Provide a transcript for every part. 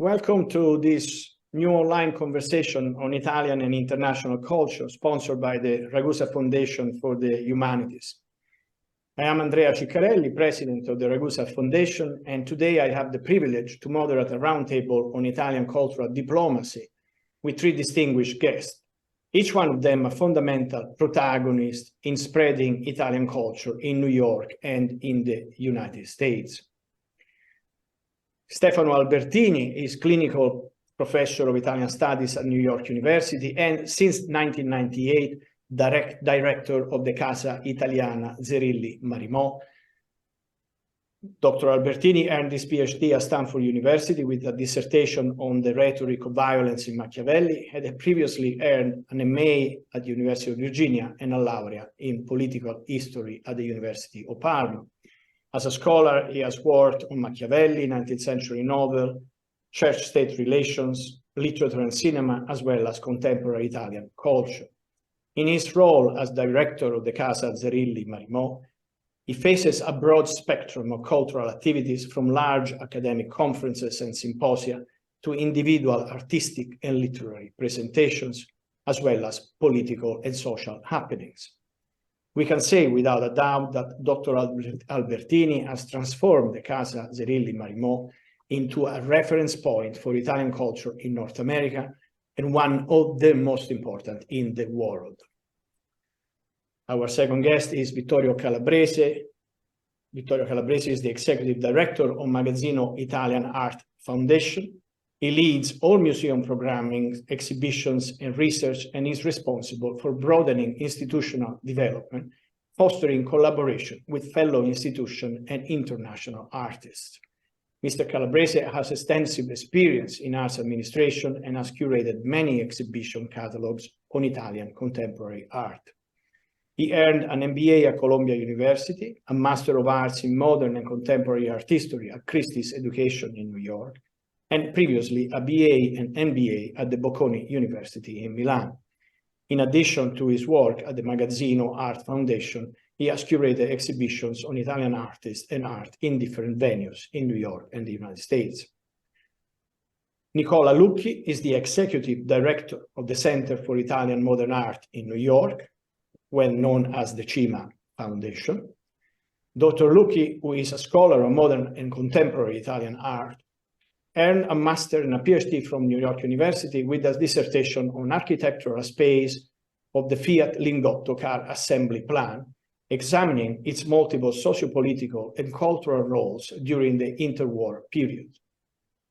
Welcome to this new online conversation on Italian and international culture, sponsored by the Ragusa Foundation for the Humanities. I am Andrea Ciccarelli, president of the Ragusa Foundation, and today I have the privilege to moderate a roundtable on Italian cultural diplomacy with three distinguished guests, each one of them a fundamental protagonist in spreading Italian culture in New York and in the United States. Stefano Albertini is clinical professor of Italian studies at New York University and since 1998, director of the Casa Italiana Zerilli Marimò. Dr. Albertini earned his PhD at Stanford University with a dissertation on the rhetoric of violence in Machiavelli, had previously earned an MA at the University of Virginia and a laurea in political history at the University of Parma. As a scholar, he has worked on Machiavelli, 19th century novel, church-state relations, literature and cinema, as well as contemporary Italian culture. In his role as director of the Casa Zerilli Marimò, he faces a broad spectrum of cultural activities from large academic conferences and symposia to individual artistic and literary presentations, as well as political and social happenings. We can say without a doubt that Dr. Albertini has transformed the Casa Zerilli Marimò into a reference point for Italian culture in North America and one of the most important in the world. Our second guest is Vittorio Calabrese. Vittorio Calabrese is the executive director of Magazzino Italian Art Foundation. He leads all museum programming, exhibitions, and research, and is responsible for broadening institutional development, fostering collaboration with fellow institutions and international artists. Mr. Calabrese has extensive experience in arts administration and has curated many exhibition catalogs on Italian contemporary art. He earned an MBA at Columbia University, a Master of Arts in Modern and Contemporary Art History at Christie's Education in New York, and previously a BA and MBA at the Bocconi University in Milan. In addition to his work at the Magazzino Art Foundation, he has curated exhibitions on Italian artists and art in different venues in New York and the United States. Nicola Lucchi is the executive director of the Center for Italian Modern Art in New York, well known as the CIMA Foundation. Dr. Lucchi, who is a scholar of modern and contemporary Italian art, earned a master and a PhD from New York University with a dissertation on architectural space of the Fiat Lingotto car assembly plan, examining its multiple socio-political and cultural roles during the interwar period.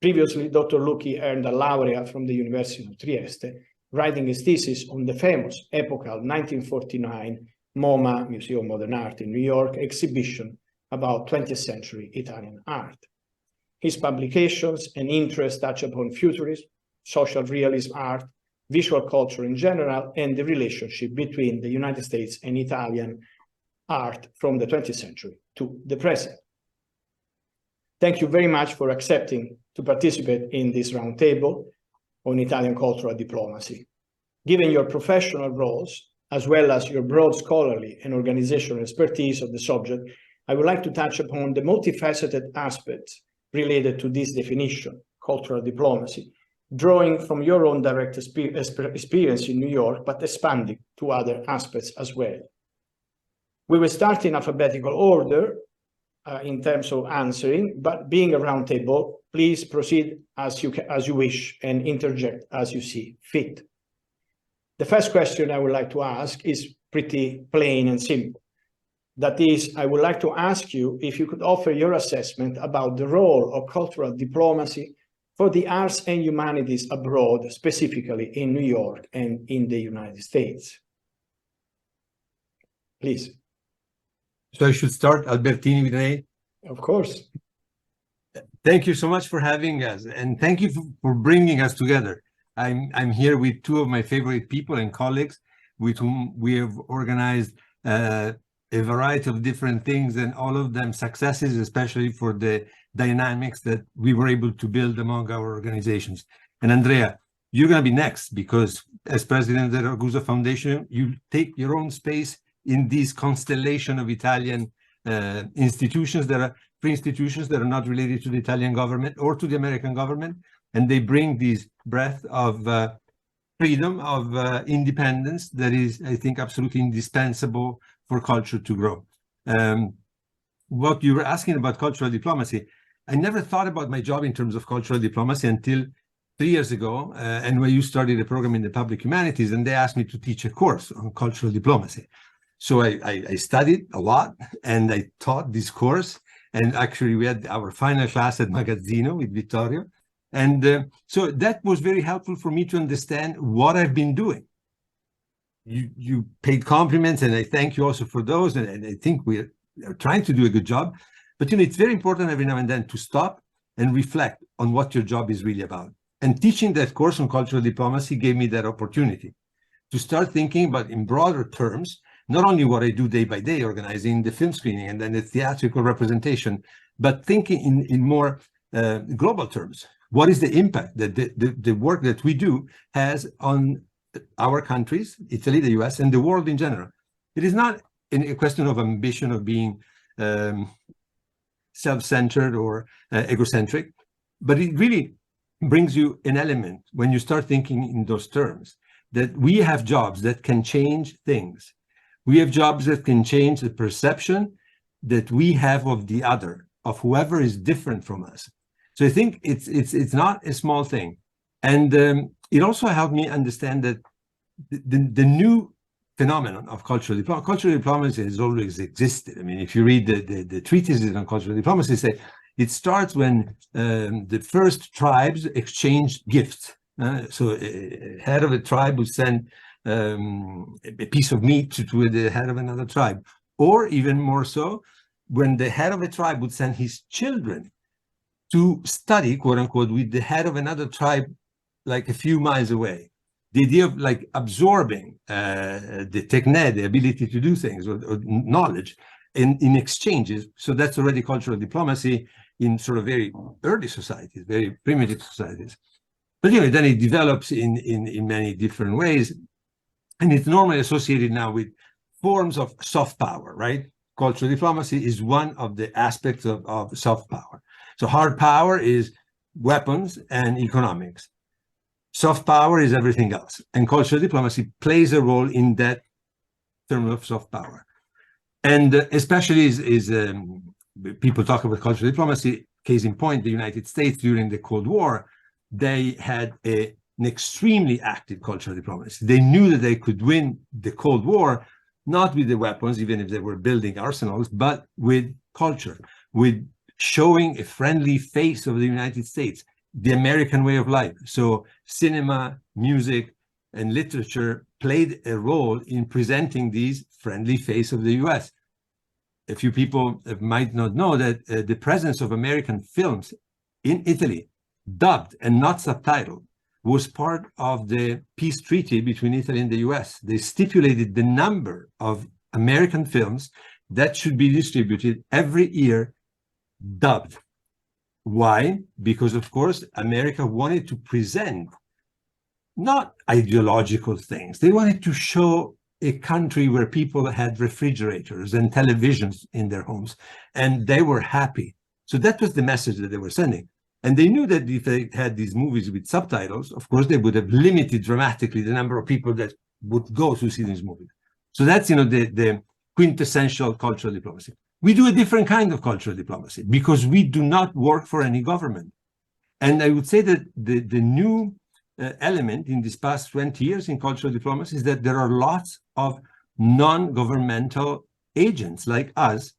Previously, Dr. Lucchi earned a laurea from the University of Trieste, writing his thesis on the famous epochal 1949 MoMA, Museum of Modern Art in New York, exhibition about 20th century Italian art. His publications and interests touch upon futurism, social realism art, visual culture in general, and the relationship between the United States and Italian art from the 20th century to the present. Thank you very much for accepting to participate in this roundtable on Italian cultural diplomacy. Given your professional roles, as well as your broad scholarly and organizational expertise of the subject, I would like to touch upon the multifaceted aspects related to this definition, cultural diplomacy, drawing from your own direct experience in New York, but expanding to other aspects as well. We will start in alphabetical order in terms of answering, but being a roundtable, please proceed as you wish and interject as you see fit. The first question I would like to ask is pretty plain and simple. That is, I would like to ask you if you could offer your assessment about the role of cultural diplomacy for the arts and humanities abroad, specifically in New York and in the United States. Please. So I should start, Albertini, with an A? Of course. Thank you so much for having us, and thank you for bringing us together. I'm here with two of my favorite people and colleagues with whom we have organized a variety of different things, and all of them successes, especially for the dynamics that we were able to build among our organizations. And Andrea, you're going to be next, because as president of the Ragusa Foundation, you take your own space in this constellation of Italian institutions that are free institutions that are not related to the Italian government or to the American government, and they bring this breath of freedom, of independence that is, I think, absolutely indispensable for culture to grow. What you were asking about cultural diplomacy, I never thought about my job in terms of cultural diplomacy until 3 years ago, and when you started a program in the public humanities, and they asked me to teach a course on cultural diplomacy. So I studied a lot, and I taught this course, and actually we had our final class at Magazzino with Vittorio. And so that was very helpful for me to understand what I've been doing. You paid compliments, and I thank you also for those, and I think we're trying to do a good job. But it's very important every now and then to stop and reflect on what your job is really about. And teaching that course on cultural diplomacy gave me that opportunity to start thinking about, in broader terms, not only what I do day by day, organizing the film screening and then the theatrical representation, but thinking in more global terms. What is the impact that the work that we do has on our countries, Italy, the US, and the world in general? It is not a question of ambition of being self-centered or egocentric, but it really brings you an element when you start thinking in those terms, that we have jobs that can change things. We have jobs that can change the perception that we have of the other, of whoever is different from us. So I think it's not a small thing. And it also helped me understand that the new phenomenon of cultural diplomacy has always existed. I mean, if you read the treatises on cultural diplomacy, say it starts when the first tribes exchanged gifts. So a head of a tribe would send a piece of meat to the head of another tribe, or even more so, when the head of a tribe would send his children to study, quote unquote, with the head of another tribe, like a few miles away. The idea of like absorbing the techne, the ability to do things, or knowledge in exchanges. So that's already cultural diplomacy in sort of very early societies, very primitive societies. But then it develops in many different ways. And it's normally associated now with forms of soft power, right? Cultural diplomacy is one of the aspects of soft power. So hard power is weapons and economics. Soft power is everything else. And cultural diplomacy plays a role in that term of soft power. And especially people talk about cultural diplomacy, case in point, the United States during the Cold War, they had an extremely active cultural diplomacy. They knew that they could win the Cold War, not with the weapons, even if they were building arsenals, but with culture, with showing a friendly face of the United States, the American way of life. So cinema, music, and literature played a role in presenting these friendly face of the US. A few people might not know that the presence of American films in Italy, dubbed and not subtitled, was part of the peace treaty between Italy and the US. They stipulated the number of American films that should be distributed every year dubbed. Why? Because, of course, America wanted to present not ideological things. They wanted to show a country where people had refrigerators and televisions in their homes, and they were happy. So that was the message that they were sending. And they knew that if they had these movies with subtitles, of course, they would have limited dramatically the number of people that would go to see these movies. So that's, the quintessential cultural diplomacy. We do a different kind of cultural diplomacy because we do not work for any government. And I would say that the new element in these past 20 years in cultural diplomacy is that there are lots of non-governmental agents like us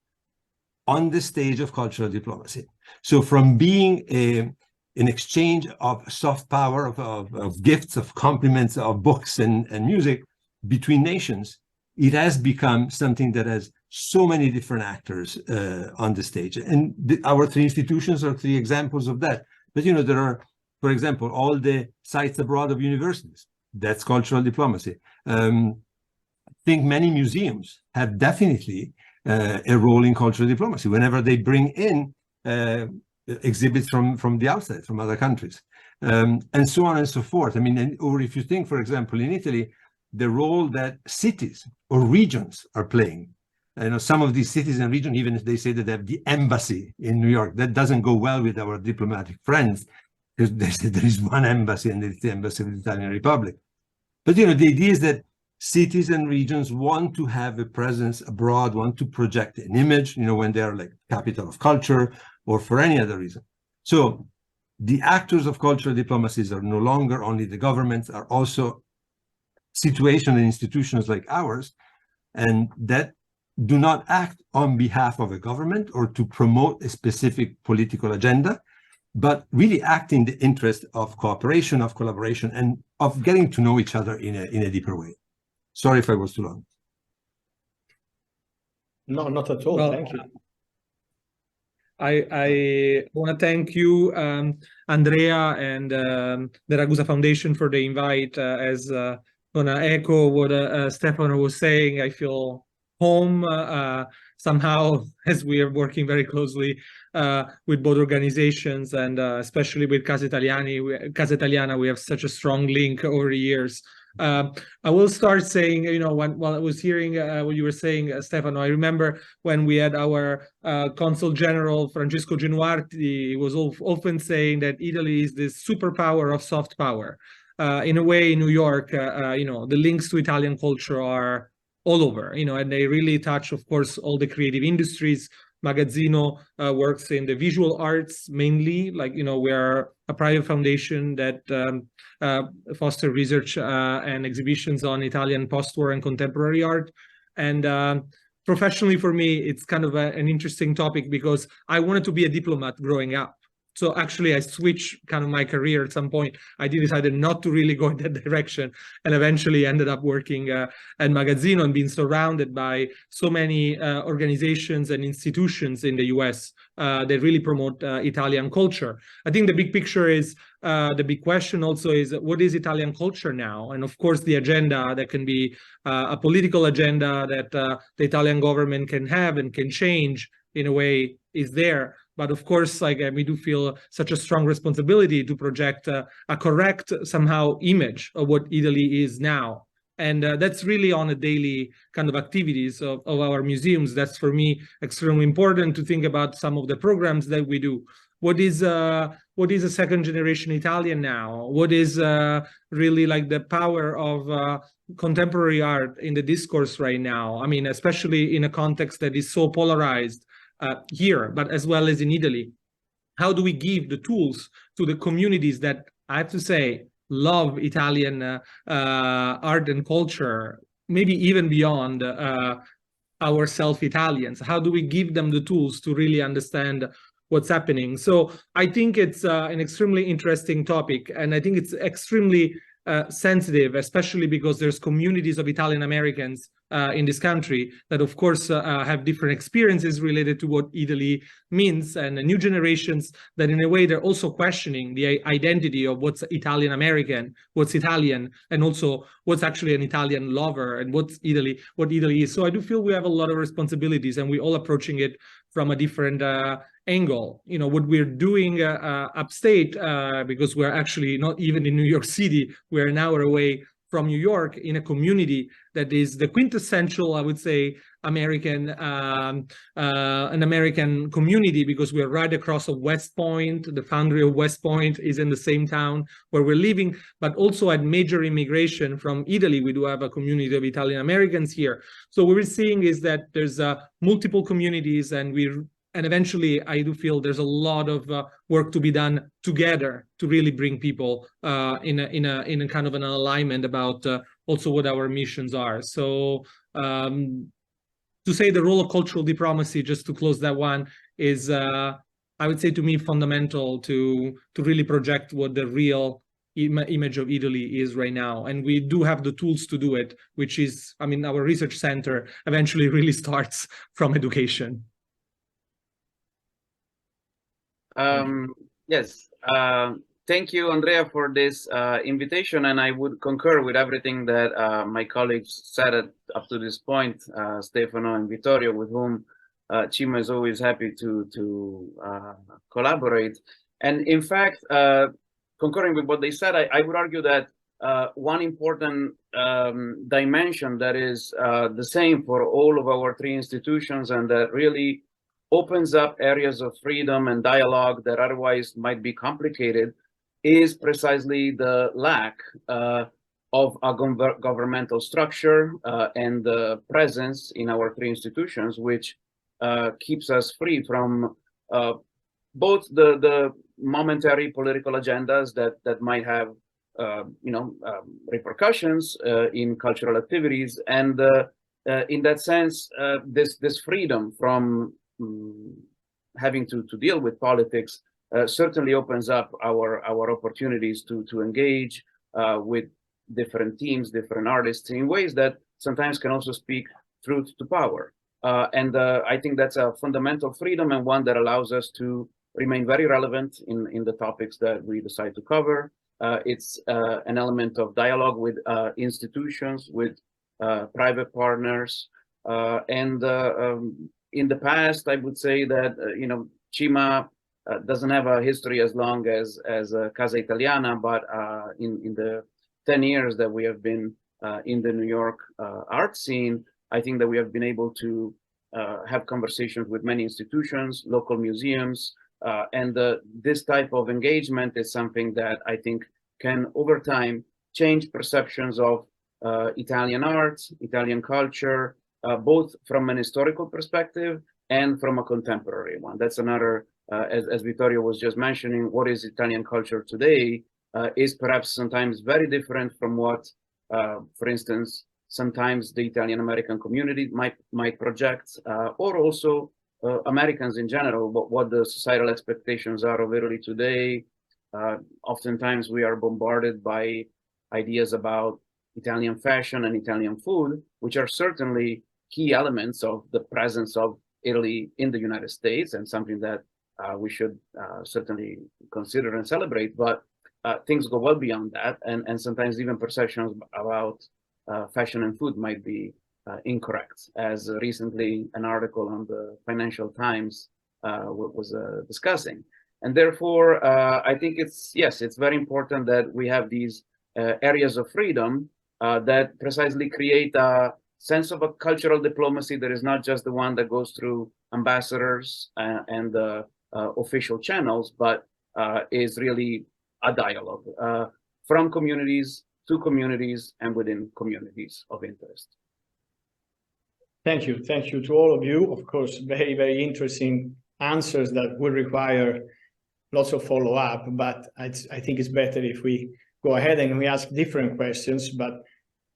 on the stage of cultural diplomacy. So from being an exchange of soft power, of gifts, of compliments, of books and music between nations, it has become something that has so many different actors on the stage. And our three institutions are three examples of that. But, there are, for example, all the sites abroad of universities. That's cultural diplomacy. I think many museums have definitely a role in cultural diplomacy whenever they bring in exhibits from the outside, from other countries, and so on and so forth. I mean, or if you think, for example, in Italy, the role that cities or regions are playing. Some of these cities and regions, even if they say that they have the embassy in New York, that doesn't go well with our diplomatic friends, because there is one embassy, and it's the embassy of the Italian Republic. But the idea is that cities and regions want to have a presence abroad, want to project an image, when they're like capital of culture or for any other reason. So the actors of cultural diplomacies are no longer only the governments, are also situations and institutions like ours, and that do not act on behalf of a government or to promote a specific political agenda, but really act in the interest of cooperation, of collaboration, and of getting to know each other in a deeper way. Sorry if I was too long. No, not at all. Well, thank you. I want to thank you, Andrea, and the Ragusa Foundation for the invite. As going to echo what Stefano was saying, I feel home somehow, as we are working very closely with both organizations, and especially with Casa Italiana, we have such a strong link over the years. I will start saying, while I was hearing what you were saying, Stefano, I remember when we had our Consul General, Francesco Genuardi, he was often saying that Italy is this superpower of soft power. In a way, in New York, the links to Italian culture are all over, and they really touch, of course, all the creative industries. Magazzino works in the visual arts mainly, we are a private foundation that foster research and exhibitions on Italian post-war and contemporary art. And professionally for me, it's kind of an interesting topic because I wanted to be a diplomat growing up. So actually, I switched kind of my career at some point. I decided not to really go in that direction, and eventually ended up working at Magazzino and being surrounded by so many organizations and institutions in the US that really promote Italian culture. I think the big picture is, the big question also is, what is Italian culture now? And of course, the agenda that can be a political agenda that the Italian government can have and can change in a way is there. But of course, we do feel such a strong responsibility to project a correct, somehow, image of what Italy is now. And that's really on a daily kind of activities of our museums. That's, for me, extremely important to think about some of the programs that we do. What is a second generation Italian now? What is really the power of contemporary art in the discourse right now? I mean, especially in a context that is so polarized here, but as well as in Italy. How do we give the tools to the communities that, I have to say, love Italian art and culture, maybe even beyond ourselves Italians? How do we give them the tools to really understand what's happening? So I think it's an extremely interesting topic, and I think it's extremely sensitive, especially because there's communities of Italian Americans in this country that, of course, have different experiences related to what Italy means, and new generations that, in a way, they're also questioning the identity of what's Italian American, what's Italian, and also what's actually an Italian lover, and what Italy is. So I do feel we have a lot of responsibilities, and we're all approaching it from a different angle. What we're doing upstate, because we're actually not even in New York City, we're an hour away from New York, in a community that is the quintessential, I would say, an American community, because we're right across of West Point. The foundry of West Point is in the same town where we're living, but also had major immigration from Italy. We do have a community of Italian Americans here. So what we're seeing is that there's multiple communities, and eventually, I do feel there's a lot of work to be done together to really bring people in a kind of an alignment about also what our missions are. So to say the role of cultural diplomacy, just to close that one, is I would say, to me, fundamental to really project what the real image of Italy is right now. And we do have the tools to do it, which is, our research center eventually really starts from education. Yes. Thank you, Andrea, for this invitation, and I would concur with everything that my colleagues said up to this point, Stefano and Vittorio, with whom Cima is always happy to collaborate. And in fact, concurring with what they said, I would argue that one important dimension that is the same for all of our three institutions, and that really opens up areas of freedom and dialogue that otherwise might be complicated, is precisely the lack of a governmental structure and the presence in our three institutions, which keeps us free from both the momentary political agendas that might have repercussions in cultural activities, and in that sense, this freedom from having to deal with politics certainly opens up our opportunities to engage with different teams, different artists in ways that sometimes can also speak truth to power. And I think that's a fundamental freedom, and one that allows us to remain very relevant in the topics that we decide to cover. It's an element of dialogue with institutions, with private partners, and in the past, I would say that CIMA doesn't have a history as long as Casa Italiana, but in the 10 years that we have been in the New York art scene, I think that we have been able to have conversations with many institutions, local museums, and this type of engagement is something that I think can, over time, change perceptions of Italian art, Italian culture, both from an historical perspective and from a contemporary one. That's another, as Vittorio was just mentioning, what is Italian culture today is perhaps sometimes very different from what, for instance, sometimes the Italian-American community might project, or also Americans in general, what the societal expectations are of Italy today. Oftentimes we are bombarded by ideas about Italian fashion and Italian food, which are certainly key elements of the presence of Italy in the United States, and something that we should certainly consider and celebrate. But things go well beyond that, and sometimes even perceptions about fashion and food might be incorrect, as recently an article on the Financial Times was discussing. And therefore, I think it's very important that we have these areas of freedom that precisely create a sense of a cultural diplomacy that is not just the one that goes through ambassadors and official channels, but is really a dialogue from communities to communities and within communities of interest. Thank you. Thank you to all of you. Of course, very, very interesting answers that will require lots of follow-up, but I think it's better if we go ahead and we ask different questions, but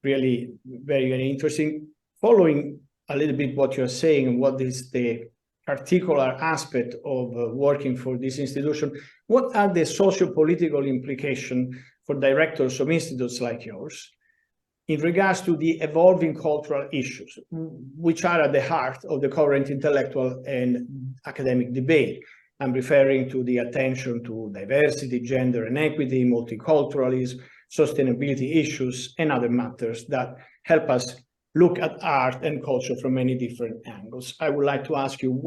really very, very interesting. Following a little bit what you're saying, what is the particular aspect of working for this institution, what are the socio-political implications for directors of institutes like yours in regards to the evolving cultural issues, which are at the heart of the current intellectual and academic debate? I'm referring to the attention to diversity, gender and equity, multiculturalism, sustainability issues, and other matters that help us look at art and culture from many different angles. I would like to ask you,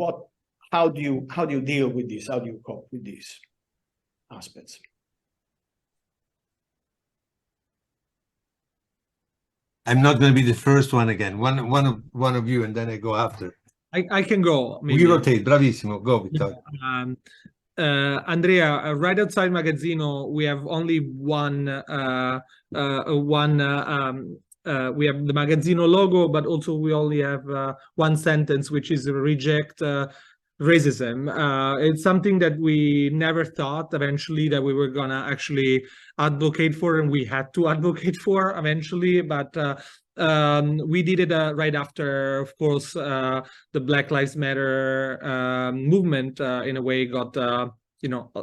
how do you deal with this? How do you cope with these aspects? I'm not going to be the first one again. One of you, and then I go after. I can go. Maybe. We rotate. Bravissimo. Go, Vittorio. Andrea, right outside Magazzino, we have only one. We have the Magazzino logo, but also we only have one sentence, which is reject racism. It's something that we never thought eventually that we were gonna actually advocate for, and we had to advocate for eventually, but we did it right after, of course, the Black Lives Matter movement in a way got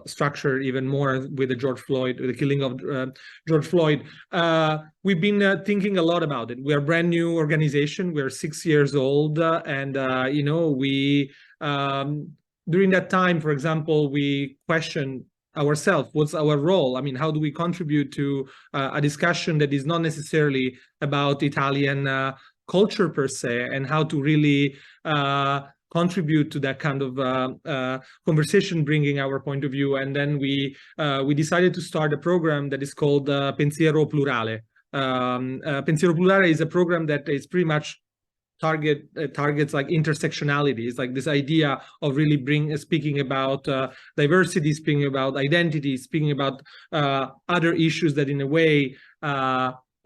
structured even more with the killing of George Floyd. We've been thinking a lot about it. We're a brand new organization. We're 6 years old, and we during that time, for example, we questioned ourselves, what's our role? I mean, how do we contribute to a discussion that is not necessarily about Italian culture per se, and how to really contribute to that kind of conversation, bringing our point of view. And then we decided to start a program that is called Pensiero Plurale. Pensiero Plurale is a program that is pretty much targets like intersectionality. It's like this idea of really speaking about diversity, speaking about identity, speaking about other issues that in a way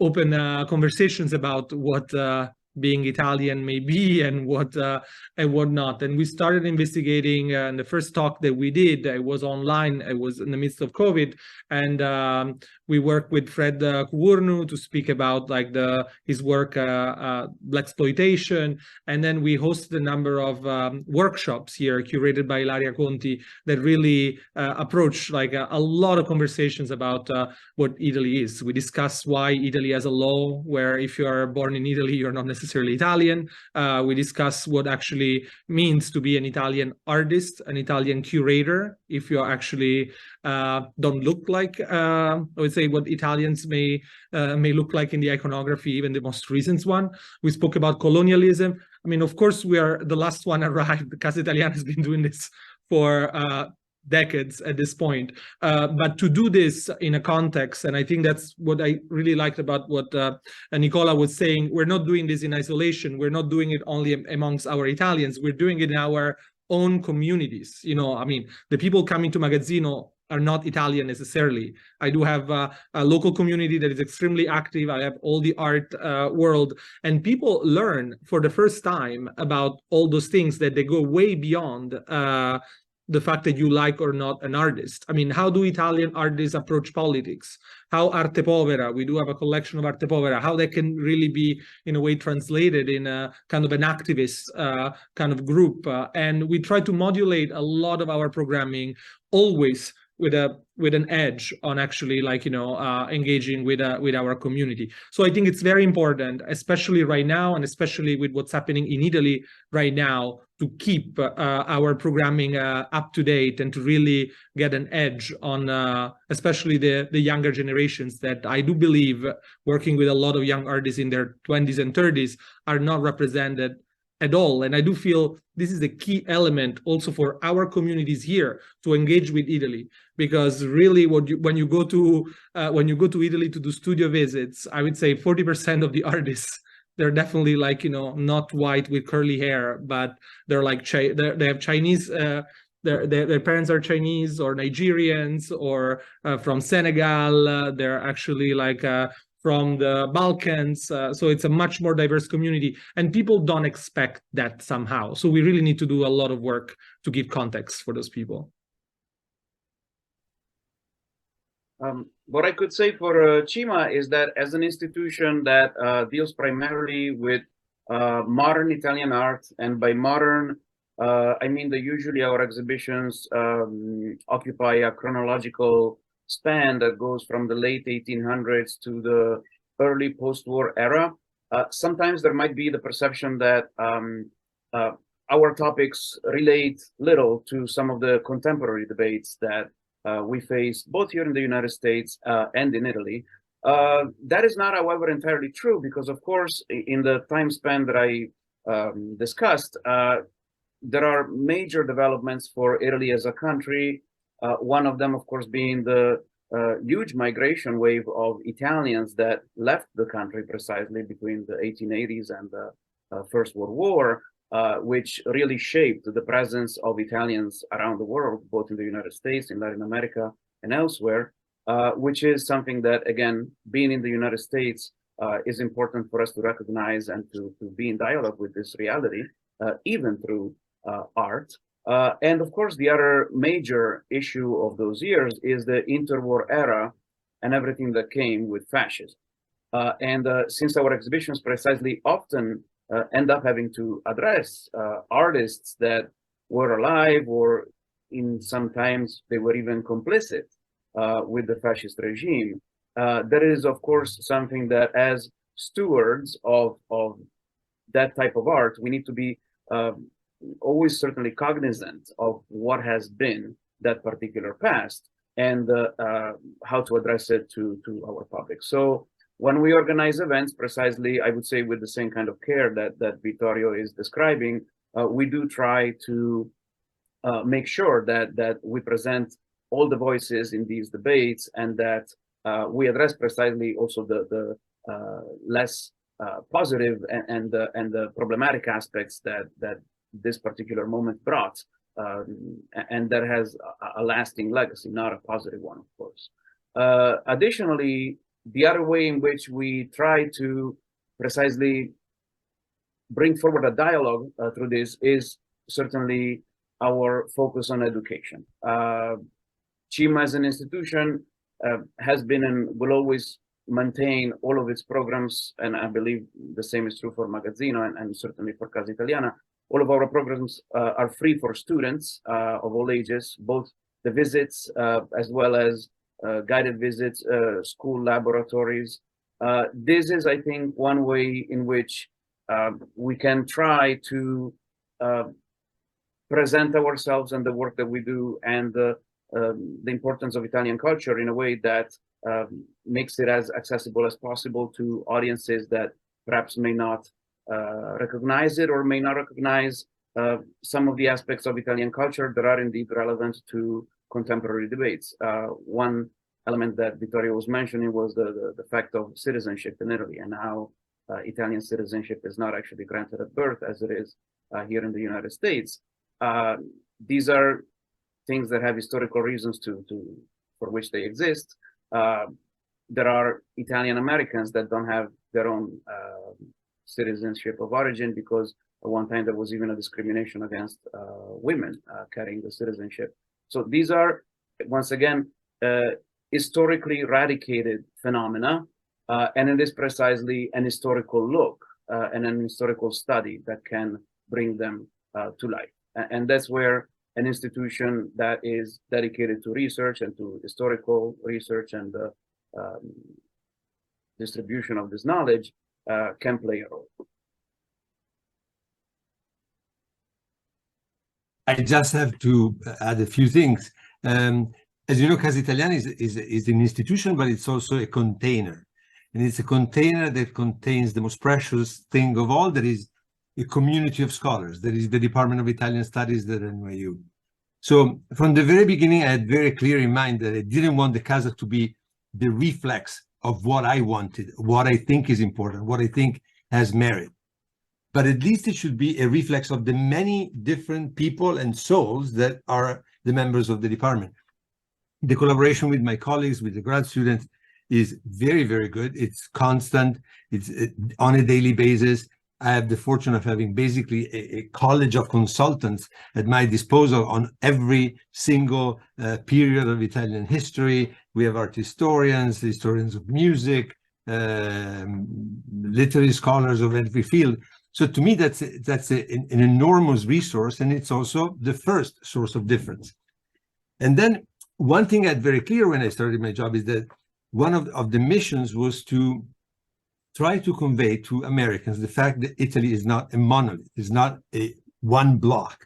open conversations about what being Italian may be and what not. And we started investigating, and the first talk that we did, it was online, it was in the midst of COVID, and we worked with Fred Kuurnu to speak about like his work, Blaxploitation, and then we hosted a number of workshops here curated by Ilaria Conti that really approach like a lot of conversations about what Italy is. We discuss why Italy has a law where if you are born in Italy, you're not necessarily Italian. We discuss what actually means to be an Italian artist, an Italian curator, if you actually don't look like, I would say, what Italians may look like in the iconography, even the most recent one. We spoke about colonialism. I mean, of course, we are the last one arrived. Casa Italiana has been doing this for decades at this point. But to do this in a context, and I think that's what I really liked about what Nicola was saying, we're not doing this in isolation. We're not doing it only amongst our Italians. We're doing it in our own communities. You know, I mean, the people coming to Magazzino are not Italian necessarily. I do have a local community that is extremely active. I have all the art world, and people learn for the first time about all those things that they go way beyond the fact that you like or not an artist. I mean, how do Italian artists approach politics? How Arte Povera, we do have a collection of Arte Povera, how they can really be in a way translated in a kind of an activist kind of group. And we try to modulate a lot of our programming always with an edge on actually like, you know, engaging with our community. So I think it's very important, especially right now, and especially with what's happening in Italy right now, to keep our programming up to date and to really get an edge on especially the younger generations that I do believe, working with a lot of young artists in their 20s and 30s, are not represented at all. And I do feel this is a key element also for our communities here to engage with Italy, because really when you go to Italy to do studio visits, I would say 40% of the artists, they're definitely like, you know, not white with curly hair, but they're like they have Chinese, their parents are Chinese or Nigerians or from Senegal. They're actually like from the Balkans. So it's a much more diverse community, and people don't expect that somehow. So we really need to do a lot of work to give context for those people. What I could say for CIMA is that as an institution that deals primarily with modern Italian art, and by modern, I mean that usually our exhibitions occupy a chronological span that goes from the late 1800s to the early post-war era. Sometimes there might be the perception that our topics relate little to some of the contemporary debates that we face both here in the United States and in Italy. That is not, however, entirely true, because of course, in the time span that I discussed, there are major developments for Italy as a country. One of them, of course, being the huge migration wave of Italians that left the country precisely between the 1880s and the First World War, which really shaped the presence of Italians around the world, both in the United States, in Latin America, and elsewhere, which is something that, again, being in the United States, is important for us to recognize and to be in dialogue with this reality, even through art. And of course, the other major issue of those years is the interwar era and everything that came with fascism. And since our exhibitions precisely often end up having to address artists that were alive, or in sometimes they were even complicit with the fascist regime, there is, of course, something that as stewards of that type of art, we need to be always certainly cognizant of what has been that particular past and how to address it to our public. So when we organize events, precisely, I would say with the same kind of care that Vittorio is describing, we do try to make sure that we present all the voices in these debates, and that we address precisely also the less positive and the problematic aspects that this particular moment brought, and that has a lasting legacy, not a positive one, of course. Additionally, the other way in which we try to precisely bring forward a dialogue through this is certainly our focus on education. CIMA as an institution has been and will always maintain all of its programs, and I believe the same is true for Magazzino and certainly for Casa Italiana. All of our programs are free for students of all ages, both the visits as well as guided visits, school laboratories. This is, I think, one way in which we can try to present ourselves and the work that we do and the importance of Italian culture in a way that makes it as accessible as possible to audiences that perhaps may not recognize it or may not recognize some of the aspects of Italian culture that are indeed relevant to contemporary debates. One element that Vittorio was mentioning was the fact of citizenship in Italy and how Italian citizenship is not actually granted at birth as it is here in the United States. These are things that have historical reasons for which they exist. There are Italian Americans that don't have their own citizenship of origin because at one time there was even a discrimination against women carrying the citizenship. So these are, once again, historically eradicated phenomena, and it is precisely an historical look and an historical study that can bring them to life. And that's where an institution that is dedicated to research and to historical research and the distribution of this knowledge can play a role. I just have to add a few things. As you know, Casa Italiana is an institution, but it's also a container. And it's a container that contains the most precious thing of all, that is a community of scholars. That is the Department of Italian Studies at NYU. So from the very beginning, I had very clear in mind that I didn't want the Casa to be the reflex of what I wanted, what I think is important, what I think has merit. But at least it should be a reflex of the many different people and souls that are the members of the department. The collaboration with my colleagues, with the grad students, is very, very good. It's constant. It's on a daily basis. I have the fortune of having basically a college of consultants at my disposal on every single period of Italian history. We have art historians, historians of music, literary scholars of every field. So to me, that's an enormous resource, and it's also the first source of difference. And then one thing I had very clear when I started my job is that one of the missions was to try to convey to Americans the fact that Italy is not a monolith, is not a one block,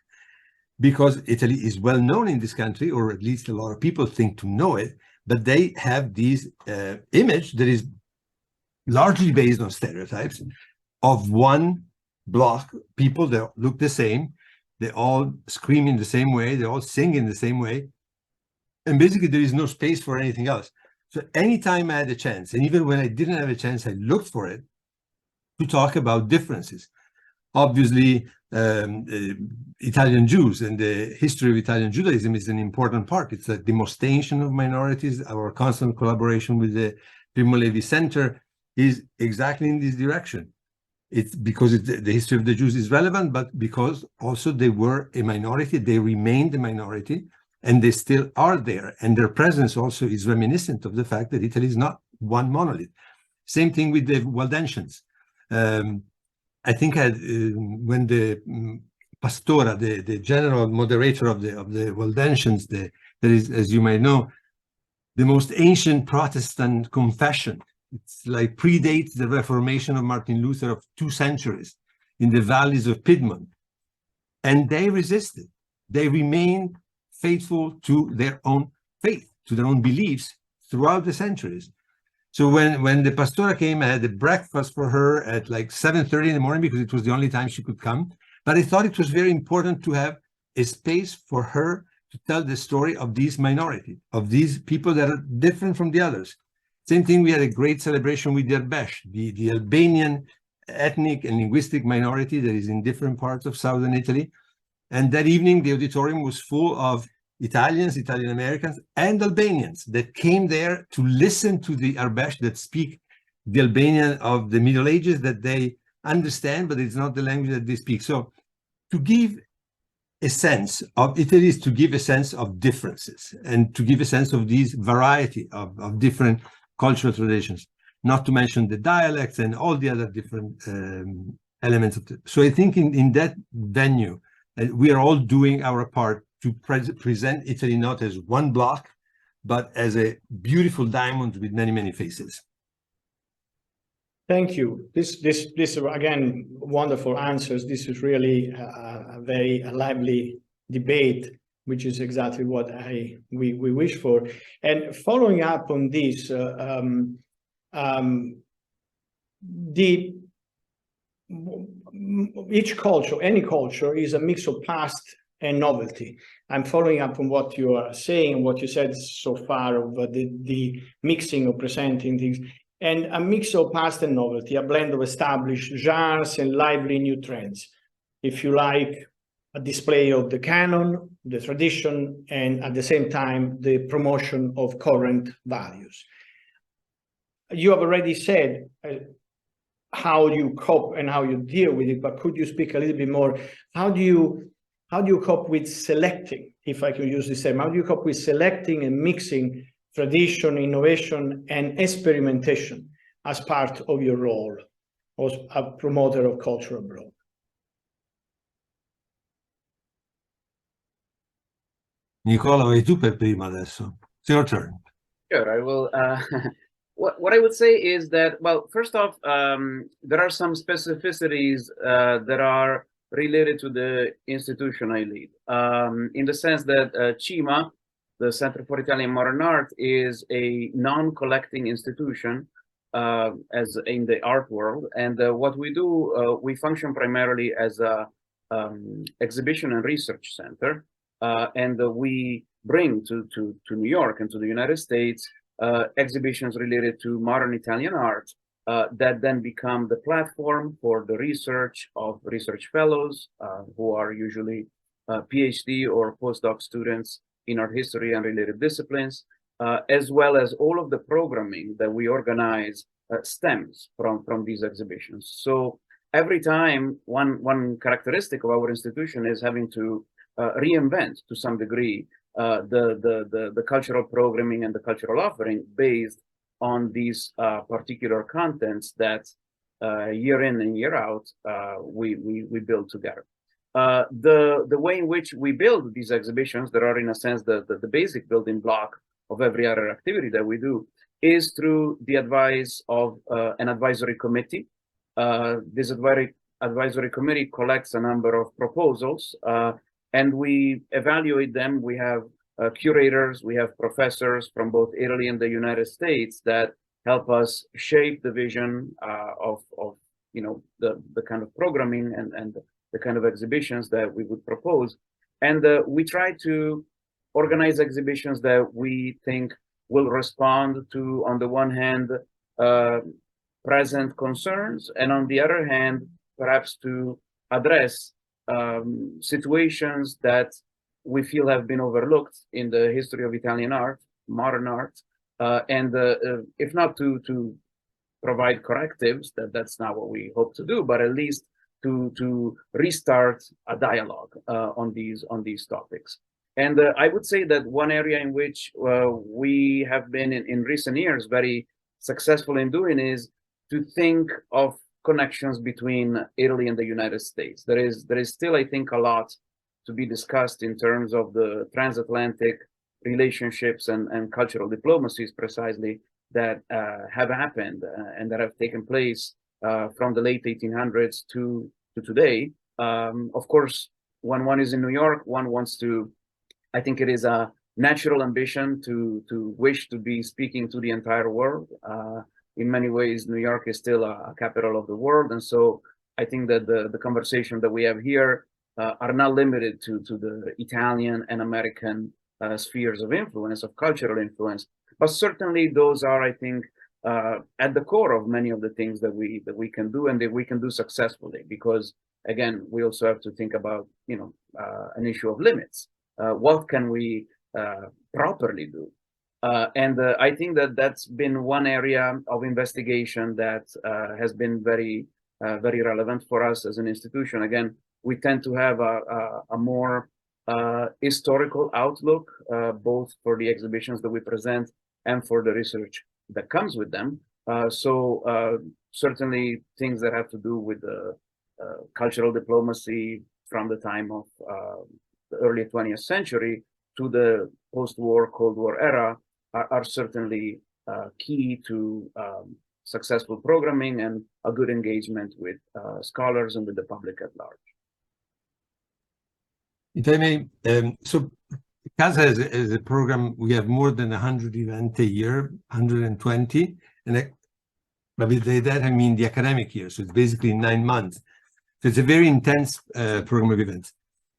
because Italy is well known in this country, or at least a lot of people think to know it, but they have this image that is largely based on stereotypes of one block, people that look the same, they all scream in the same way, they all sing in the same way, and basically there is no space for anything else. So anytime I had a chance, and even when I didn't have a chance, I looked for it to talk about differences. Obviously, Italian Jews and the history of Italian Judaism is an important part. It's like the most ancient of minorities. Our constant collaboration with the Primo Levi Center is exactly in this direction. It's because the history of the Jews is relevant, but because also they were a minority, they remained a minority, and they still are there. And their presence also is reminiscent of the fact that Italy is not one monolith. Same thing with the Waldensians. I think when the Pastora, the general moderator of the Waldensians, that is, as you may know, the most ancient Protestant confession. It's like predates the Reformation of Martin Luther of 2 centuries in the valleys of Piedmont. And they resisted. They remained faithful to their own faith, to their own beliefs throughout the centuries. So when the Pastora came, I had a breakfast for her at like 7:30 in the morning because it was the only time she could come. But I thought it was very important to have a space for her to tell the story of these minority, of these people that are different from the others. Same thing, we had a great celebration with Derbesh, the Albanian ethnic and linguistic minority that is in different parts of southern Italy. And that evening, the auditorium was full of Italians, Italian Americans, and Albanians that came there to listen to the Arbesh that speak the Albanian of the Middle Ages that they understand, but it's not the language that they speak. So to give a sense of Italy is to give a sense of differences and to give a sense of these variety of different cultural traditions, not to mention the dialects and all the other different elements of it. So I think in that venue, we are all doing our part to present Italy not as one block, but as a beautiful diamond with many, many faces. Thank you. This again, wonderful answers. This is really a very lively debate, which is exactly what we wish for. And following up on this, each culture, any culture, is a mix of past and novelty. I'm following up on what you are saying, what you said so far of the mixing of presenting things. And a mix of past and novelty, a blend of established genres and lively new trends. If you like, a display of the canon, the tradition, and at the same time, the promotion of current values. You have already said how you cope and how you deal with it, but could you speak a little bit more? How do you cope with selecting, if I can use this term, how do you cope with selecting and mixing tradition, innovation, and experimentation as part of your role as a promoter of culture abroad? Nicola, vai tu per prima adesso. It's your turn. Sure, I will. What I would say is that, well, first off, there are some specificities that are related to the institution I lead, in the sense that CIMA, the Center for Italian Modern Art, is a non-collecting institution as in the art world. And what we do, we function primarily as a exhibition and research center. And we bring to New York and to the United States exhibitions related to modern Italian art that then become the platform for the research of research fellows who are usually PhD or postdoc students in art history and related disciplines, as well as all of the programming that we organize stems from these exhibitions. So every time, one characteristic of our institution is having to reinvent to some degree the cultural programming and the cultural offering based on these particular contents that year in and year out we build together. The way in which we build these exhibitions that are in a sense the basic building block of every other activity that we do is through the advice of an advisory committee. This advisory committee collects a number of proposals and we evaluate them. We have curators, we have professors from both Italy and the United States that help us shape the vision of the kind of programming and the kind of exhibitions that we would propose. And we try to organize exhibitions that we think will respond to, on the one hand, present concerns, and on the other hand, perhaps to address situations that we feel have been overlooked in the history of Italian art, modern art, and if not to provide correctives, that's not what we hope to do, but at least to restart a dialogue on these topics. And I would say that one area in which we have been in recent years very successful in doing is to think of connections between Italy and the United States. There is still, I think, a lot to be discussed in terms of the transatlantic relationships and cultural diplomacies precisely that have happened and that have taken place from the late 1800s to today. Of course, when one is in New York, one wants to, I think it is a natural ambition to wish to be speaking to the entire world. In many ways, New York is still a capital of the world. And so I think that the conversation that we have here are not limited to the Italian and American spheres of influence, of cultural influence. But certainly those are, I think, at the core of many of the things that we can do and that we can do successfully. Because again, we also have to think about an issue of limits. What can we properly do? And I think that that's been one area of investigation that has been very relevant for us as an institution. Again, we tend to have a more historical outlook, both for the exhibitions that we present and for the research that comes with them. So certainly things that have to do with the cultural diplomacy from the time of the early 20th century to the post-war, Cold War era are certainly key to successful programming and a good engagement with scholars and with the public at large. If I may, so CASA is a program, we have more than 100 events a year, 120, and by that I mean the academic year, so it's basically 9 months. So it's a very intense program of events.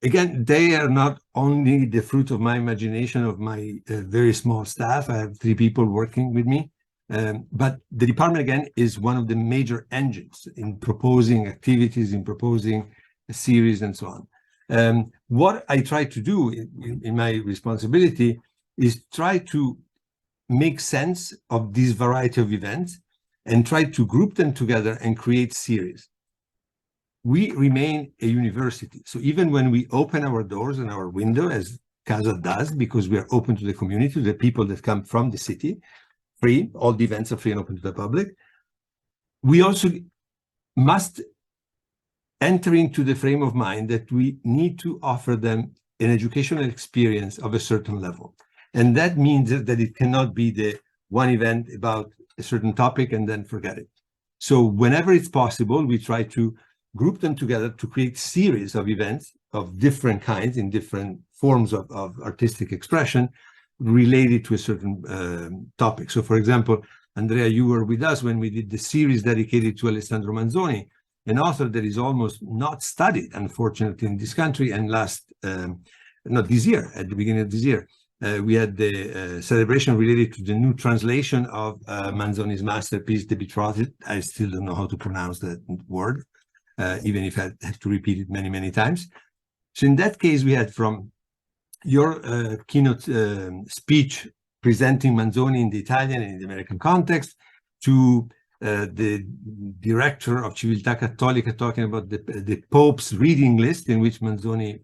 Again, they are not only the fruit of my imagination, of my very small staff. I have 3 people working with me, but the department, again, is one of the major engines in proposing activities, in proposing a series and so on. What I try to do in my responsibility is try to make sense of this variety of events and try to group them together and create series. We remain a university. So even when we open our doors and our window, as CASA does, because we are open to the community, to the people that come from the city, free, all the events are free and open to the public, we also must enter into the frame of mind that we need to offer them an educational experience of a certain level. And that means that it cannot be the one event about a certain topic and then forget it. So whenever it's possible, we try to group them together to create series of events of different kinds in different forms of artistic expression related to a certain topic. So for example, Andrea, you were with us when we did the series dedicated to Alessandro Manzoni, an author that is almost not studied, unfortunately, in this country. And not this year, at the beginning of this year, we had the celebration related to the new translation of Manzoni's masterpiece, The Betrothed. I still don't know how to pronounce that word, even if I have to repeat it many, many times. So in that case, we had from your keynote speech presenting Manzoni in the Italian and in the American context, to the director of Civiltà Cattolica talking about the Pope's reading list, in which Manzoni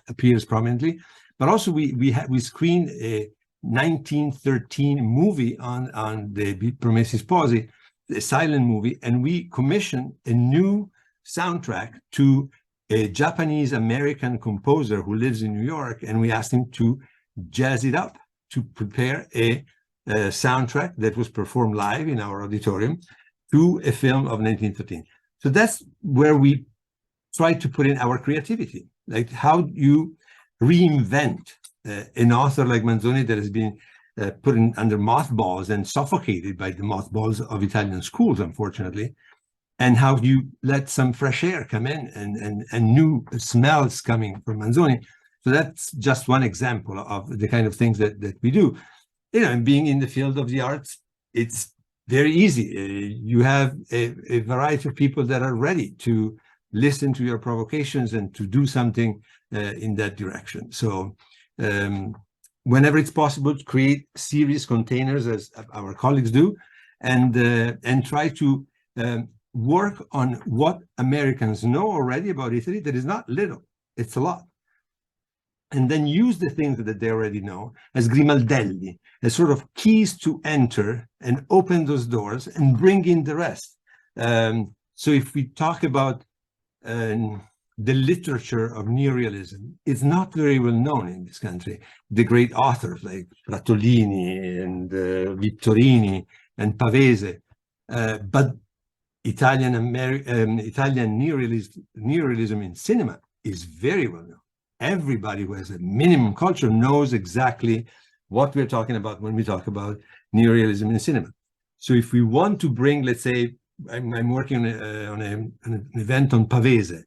appears prominently. But also we screened a 1913 movie on the Promessi Sposi, a silent movie, and we commissioned a new soundtrack to a Japanese-American composer who lives in New York, and we asked him to jazz it up, to prepare a soundtrack that was performed live in our auditorium to a film of 1913. So that's where we try to put in our creativity, like how you reinvent an author like Manzoni that has been put under mothballs and suffocated by the mothballs of Italian schools, unfortunately, and how you let some fresh air come in and new smells coming from Manzoni. So that's just one example of the kind of things that we do. And being in the field of the arts, it's very easy. You have a variety of people that are ready to listen to your provocations and to do something in that direction. So whenever it's possible, to create serious containers, as our colleagues do, and try to work on what Americans know already about Italy. That is not little, it's a lot. And then use the things that they already know as grimaldelli, as sort of keys to enter and open those doors and bring in the rest. So if we talk about the literature of neorealism, it's not very well known in this country. The great authors like Pratolini and Vittorini and Pavese, but Italian neorealism in cinema is very well known. Everybody who has a minimum culture knows exactly what we're talking about when we talk about neorealism in cinema. So if we want to bring, let's say, I'm working on an event on Pavese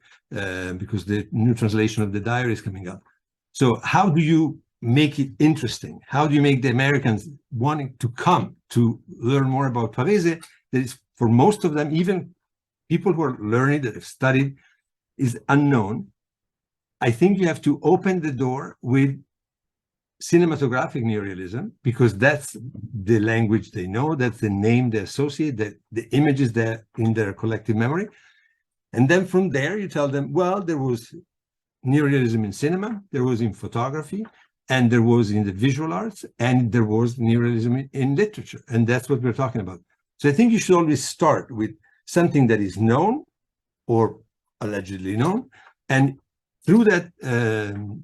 because the new translation of the diary is coming up. So how do you make it interesting? How do you make the Americans wanting to come to learn more about Pavese? That is, for most of them, even people who are learning, that have studied, is unknown. I think you have to open the door with cinematographic neorealism, because that's the language they know, that's the name they associate, the images that in their collective memory. And then from there, you tell them, well, there was neorealism in cinema, there was in photography, and there was in the visual arts, and there was neorealism in literature. And that's what we're talking about. So I think you should always start with something that is known or allegedly known. And through that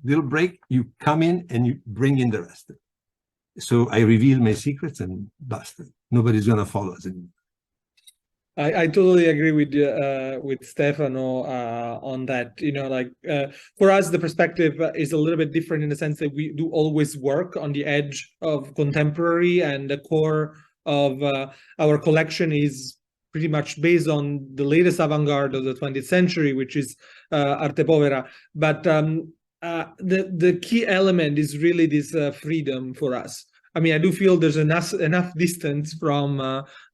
little break, you come in and you bring in the rest. So I reveal my secrets and basta. Nobody's going to follow us anymore. I totally agree with Stefano on that. You know, like for us, the perspective is a little bit different in the sense that we do always work on the edge of contemporary, and the core of our collection is pretty much based on the latest avant-garde of the 20th century, which is Arte Povera. But the key element is really this freedom for us. I mean, I do feel there's enough distance from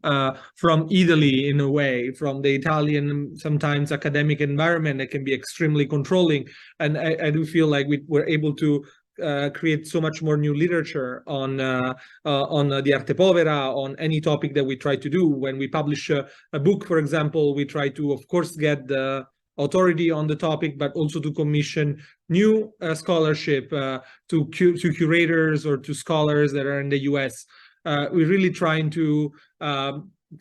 Italy, in a way, from the Italian sometimes academic environment that can be extremely controlling. And I do feel like we're able to create so much more new literature on the Arte Povera, on any topic that we try to do. When we publish a book, for example, we try to, of course, get the authority on the topic, but also to commission new scholarship to curators or to scholars that are in the US. We're really trying to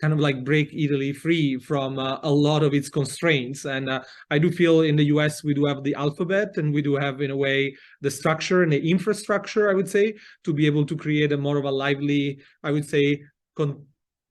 kind of like break Italy free from a lot of its constraints. And I do feel in the US, we do have the alphabet, and we do have, in a way, the structure and the infrastructure, I would say, to be able to create a more of a lively, I would say,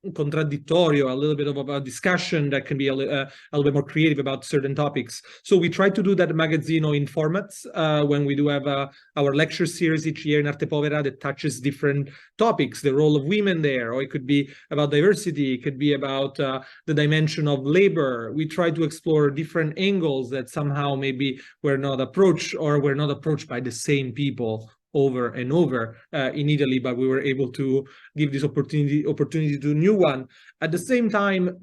contraddittorio, a little bit of a discussion that can be a little bit more creative about certain topics. So we try to do that magazzino in formats when we do have our lecture series each year in Arte Povera that touches different topics, the role of women there, or it could be about diversity, it could be about the dimension of labor. We try to explore different angles that somehow maybe were not approached, or were not approached by the same people over and over in Italy, but we were able to give this opportunity to a new one. At the same time,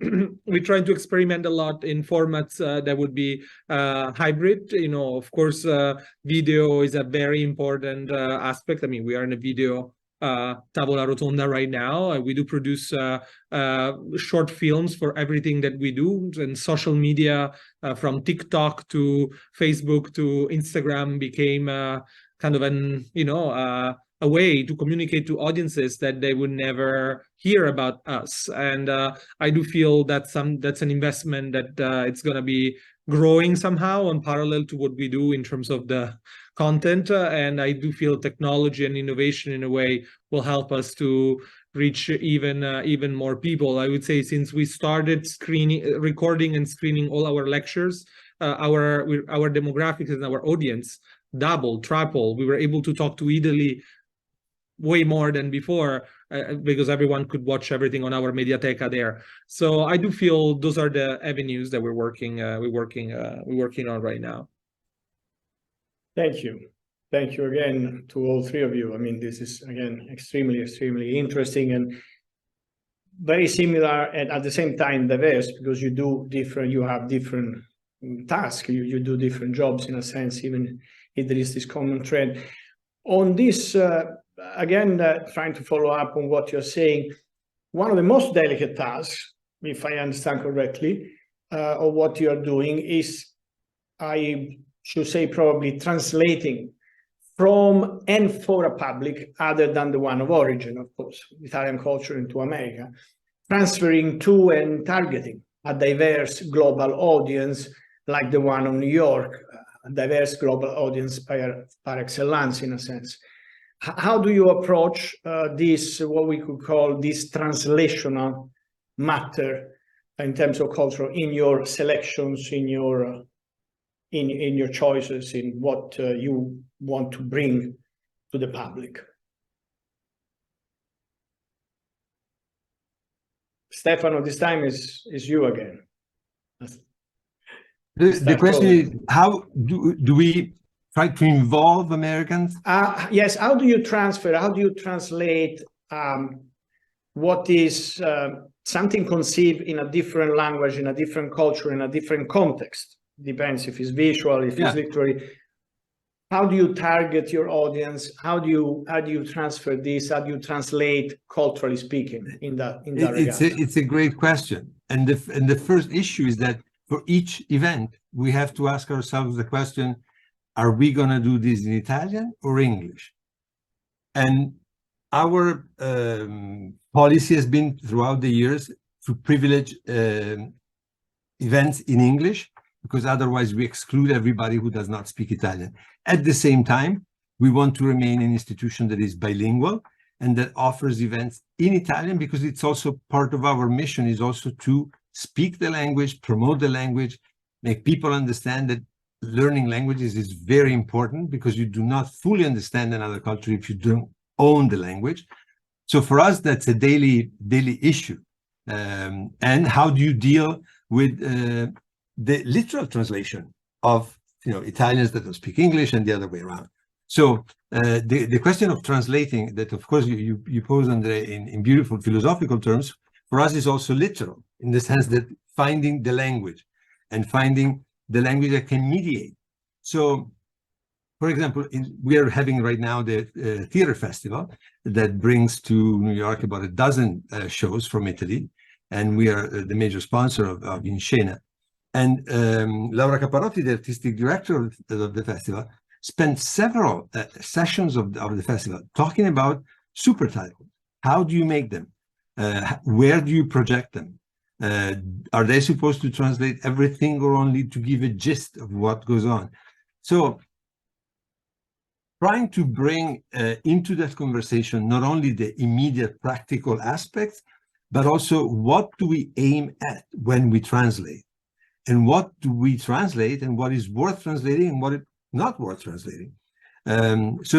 we try to experiment a lot in formats that would be hybrid. You know, of course, video is a very important aspect. I mean, we are in a video Tavola Rotonda right now. We do produce short films for everything that we do, and social media from TikTok to Facebook to Instagram became kind of an, you know, a way to communicate to audiences that they would never hear about us. And I do feel that's an investment that it's going to be growing somehow in parallel to what we do in terms of the content. And I do feel technology and innovation, in a way, will help us to reach even more people. I would say since we started recording and screening all our lectures, our demographics and our audience double, triple. We were able to talk to Italy way more than before because everyone could watch everything on our Mediateca there. So I do feel those are the avenues that we're working on right now. Thank you. Thank you again to all three of you. I mean, this is, again, extremely, extremely interesting and very similar, and at the same time diverse, because you have different tasks, you do different jobs in a sense, even if there is this common thread. On this, again, trying to follow up on what you're saying, one of the most delicate tasks, if I understand correctly, of what you're doing is, I should say, probably translating from and for a public other than the one of origin, of course, Italian culture into America, transferring to and targeting a diverse global audience like the one of New York, a diverse global audience par excellence, in a sense. How do you approach this, what we could call this translational matter in terms of culture in your selections, in your choices, in what you want to bring to the public? Stefano, this time is you again. The question is, how do we try to involve Americans? Yes. How do you transfer? How do you translate what is something conceived in a different language, in a different culture, in a different context? Depends if it's visual, if it's literary. How do you target your audience? How do you transfer this? How do you translate, culturally speaking, in that regard? It's a great question, and the first issue is that for each event we have to ask ourselves the question: are we going to do this in Italian or English? And our policy has been throughout the years to privilege events in English, because otherwise we exclude everybody who does not speak Italian. At the same time, we want to remain an institution that is bilingual and that offers events in Italian, because it's also part of our mission is also to speak the language, promote the language, make people understand that learning languages is very important, because you do not fully understand another culture if you don't own the language. So for us, that's a daily issue. And how do you deal with the literal translation of Italians that don't speak English and the other way around? So the question of translating that, of course, you pose, Andre, in beautiful philosophical terms, for us is also literal, in the sense that finding the language and finding the language that can mediate. So, for example, we are having right now the theater festival that brings to New York about a dozen shows from Italy, and we are the major sponsor of In Scena. And Laura Caparotti, the artistic director of the festival, spent several sessions of the festival talking about supertitles. How do you make them? Where do you project them? Are they supposed to translate everything or only to give a gist of what goes on? So trying to bring into that conversation not only the immediate practical aspects, but also what do we aim at when we translate? And what do we translate, and what is worth translating and what is not worth translating? So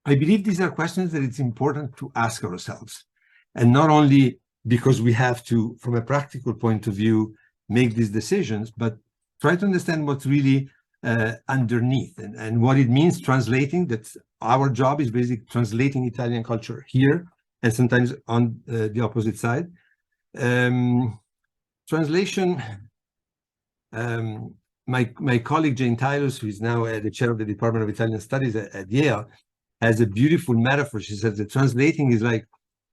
I believe these are questions that it's important to ask ourselves. And not only because we have to, from a practical point of view, make these decisions, but try to understand what's really underneath and what it means translating. That's our job, is basically translating Italian culture here, and sometimes on the opposite side. Translation, my colleague Jane Tylus, who is now the chair of the Department of Italian Studies at Yale, has a beautiful metaphor. She says that translating is like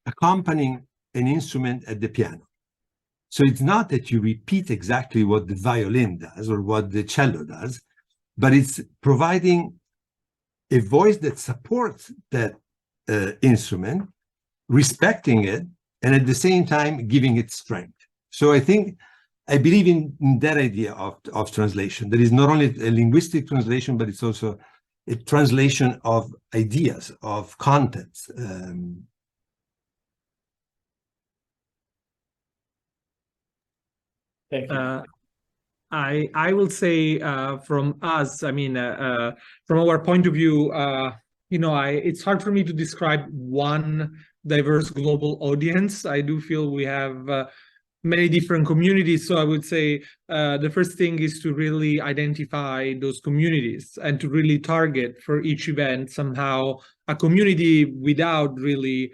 accompanying an instrument at the piano. So it's not that you repeat exactly what the violin does or what the cello does, but it's providing a voice that supports that instrument, respecting it, and at the same time giving it strength. So I believe in that idea of translation. That is not only a linguistic translation, but it's also a translation of ideas, of contents. Thank you. I will say from us, I mean, from our point of view, it's hard for me to describe one diverse global audience. I do feel we have many different communities. So I would say the first thing is to really identify those communities and to really target for each event somehow a community without really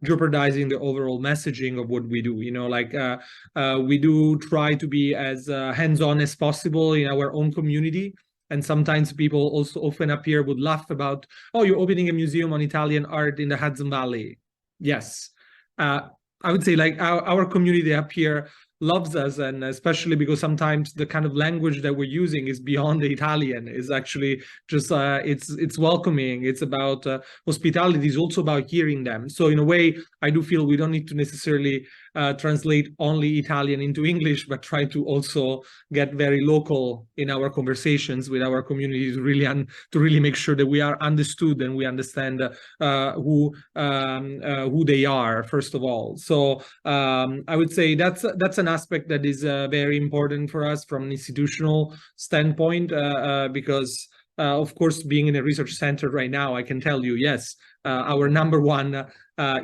jeopardizing the overall messaging of what we do. We do try to be as hands-on as possible in our own community. And sometimes people also often up here would laugh about, oh, you're opening a museum on Italian art in the Hudson Valley. Yes. I would say like our community up here loves us, and especially because sometimes the kind of language that we're using is beyond the Italian. Is actually just it's welcoming. It's about hospitality. It's also about hearing them. So in a way, I do feel we don't need to necessarily translate only Italian into English, but try to also get very local in our conversations with our communities, to really make sure that we are understood and we understand who they are, first of all. So I would say that's an aspect that is very important for us from an institutional standpoint, because Of course, being in a research center right now, I can tell you, yes, our number one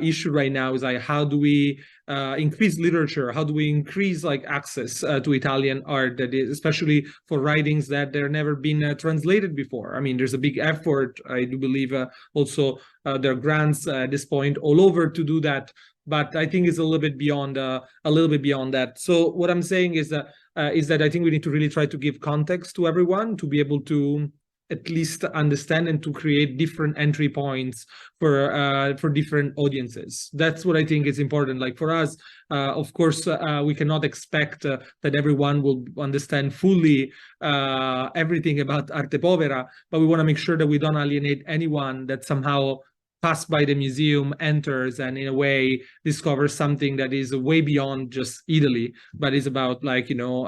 issue right now is like, how do we increase literature? How do we increase like access to Italian art, that is, especially for writings that they're never been translated before? I mean, there's a big effort. I do believe also there are grants at this point all over to do that. But I think it's a little bit beyond that. So what I'm saying is that I think we need to really try to give context to everyone to be able to at least understand and to create different entry points for different audiences. That's what I think is important. Like for us, of course, we cannot expect that everyone will understand fully everything about Arte Povera, but we want to make sure that we don't alienate anyone that somehow pass by the museum, enters, and in a way discovers something that is way beyond just Italy, but is about like, you know,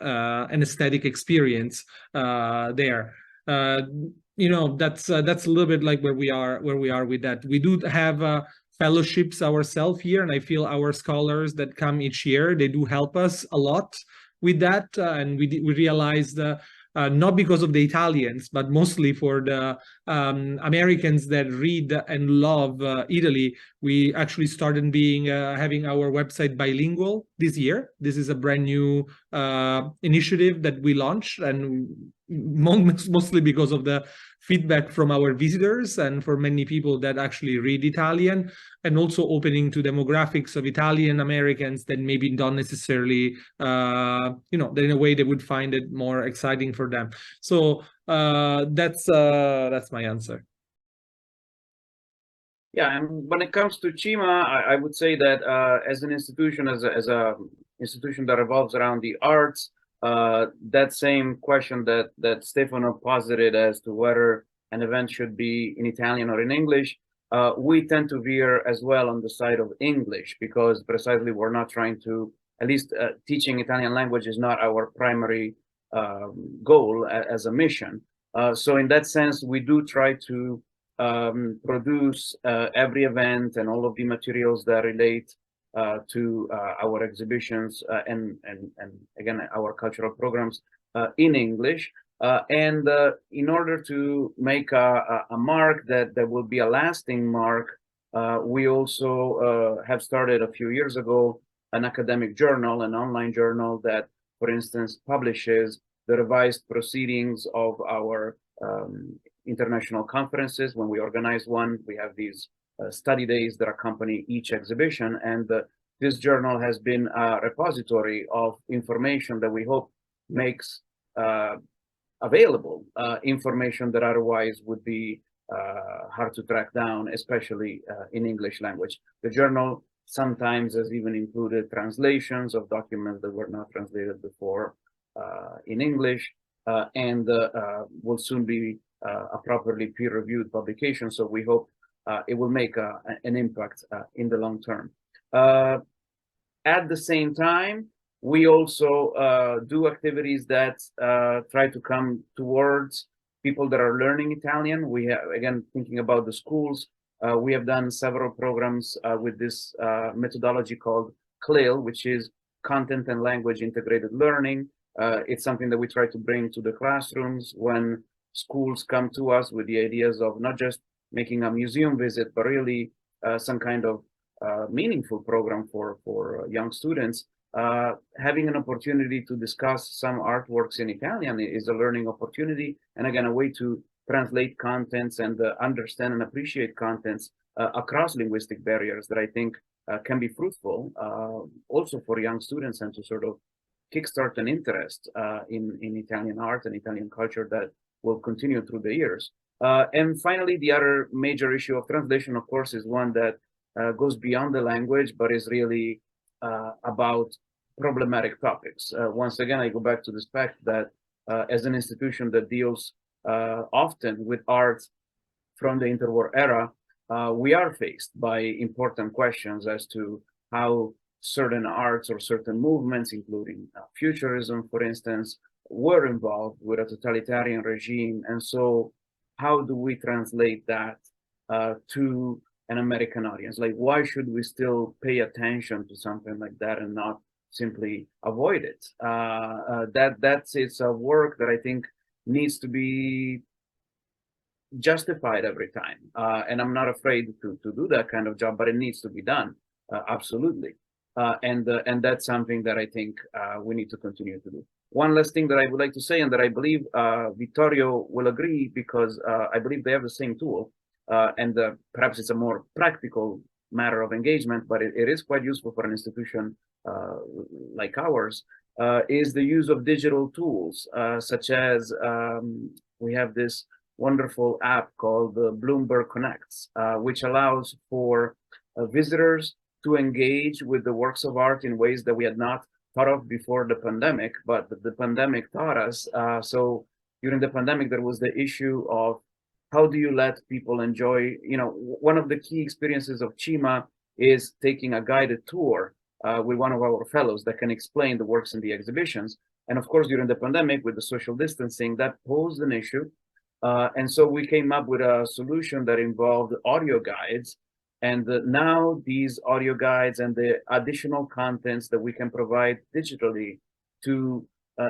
an aesthetic experience there. You know, that's a little bit like where we are with that. We do have fellowships ourselves here, and I feel our scholars that come each year, they do help us a lot with that, and we realized not because of the Italians, but mostly for the Americans that read and love Italy. We actually started having our website bilingual this year. This is a brand new initiative that we launched, and mostly because of the feedback from our visitors and for many people that actually read Italian, and also opening to demographics of Italian Americans that maybe don't necessarily, you know, that in a way they would find it more exciting for them. So that's my answer. Yeah, and when it comes to CIMA, I would say that as an institution, as a institution that revolves around the arts, that same question that Stefano posited as to whether an event should be in Italian or in English, we tend to veer as well on the side of English, because precisely we're not trying to, at least teaching Italian language is not our primary goal as a mission. So in that sense, we do try to produce every event and all of the materials that relate to our exhibitions and again our cultural programs in English, and in order to make a mark that will be a lasting mark, we also have started a few years ago an academic journal, an online journal that, for instance, publishes the revised proceedings of our international conferences. When we organize one, we have these study days that accompany each exhibition, and this journal has been a repository of information that we hope makes available information that otherwise would be hard to track down, especially in English language. The journal sometimes has even included translations of documents that were not translated before in English, and will soon be a properly peer-reviewed publication. So we hope it will make an impact in the long term. At the same time, we also do activities that try to come towards people that are learning Italian. We have, again, thinking about the schools, we have done several programs with this methodology called CLIL, which is Content and Language Integrated Learning. It's something that we try to bring to the classrooms when schools come to us with the ideas of not just making a museum visit, but really some kind of meaningful program for young students. Having an opportunity to discuss some artworks in Italian is a learning opportunity, and again, a way to translate contents and understand and appreciate contents across linguistic barriers that I think can be fruitful also for young students, and to sort of kickstart an interest in Italian art and Italian culture that will continue through the years. And finally, the other major issue of translation, of course, is one that goes beyond the language, but is really about problematic topics. Once again, I go back to this fact that as an institution that deals often with art from the interwar era, we are faced by important questions as to how certain arts or certain movements, including futurism, for instance, were involved with a totalitarian regime. And so how do we translate that to an American audience? Like, why should we still pay attention to something like that and not simply avoid it? It's a work that I think needs to be justified every time. And I'm not afraid to do that kind of job, but it needs to be done. Absolutely. And that's something that I think we need to continue to do. One last thing that I would like to say, and that I believe Vittorio will agree, because I believe they have the same tool, and perhaps it's a more practical matter of engagement, but it is quite useful for an institution like ours, is the use of digital tools, such as we have this wonderful app called Bloomberg Connects, which allows for visitors to engage with the works of art in ways that we had not thought of before the pandemic, but the pandemic taught us. So during the pandemic, there was the issue of how do you let people enjoy, one of the key experiences of CIMA is taking a guided tour with one of our fellows that can explain the works in the exhibitions. And of course, during the pandemic, with the social distancing, that posed an issue. And so we came up with a solution that involved audio guides. And now these audio guides and the additional contents that we can provide digitally to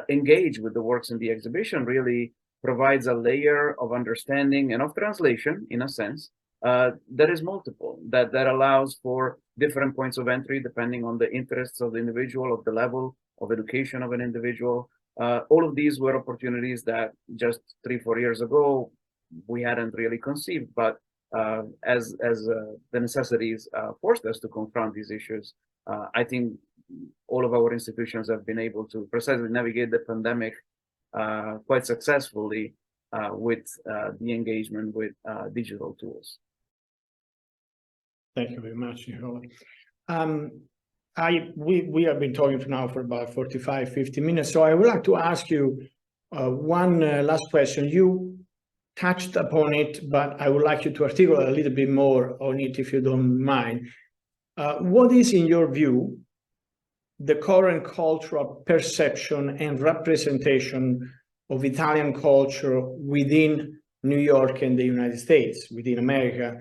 engage with the works in the exhibition really provides a layer of understanding and of translation, in a sense, that is multiple, that allows for different points of entry depending on the interests of the individual, of the level of education of an individual. All of these were opportunities that just 3-4 years ago we hadn't really conceived, but as the necessities forced us to confront these issues, I think all of our institutions have been able to precisely navigate the pandemic quite successfully with the engagement with digital tools. Thank you very much, Nicola. We have been talking now for about 45-50 minutes, so I would like to ask you one last question. You touched upon it, but I would like you to articulate a little bit more on it, if you don't mind. What is, in your view, the current cultural perception and representation of Italian culture within New York and the United States, within America?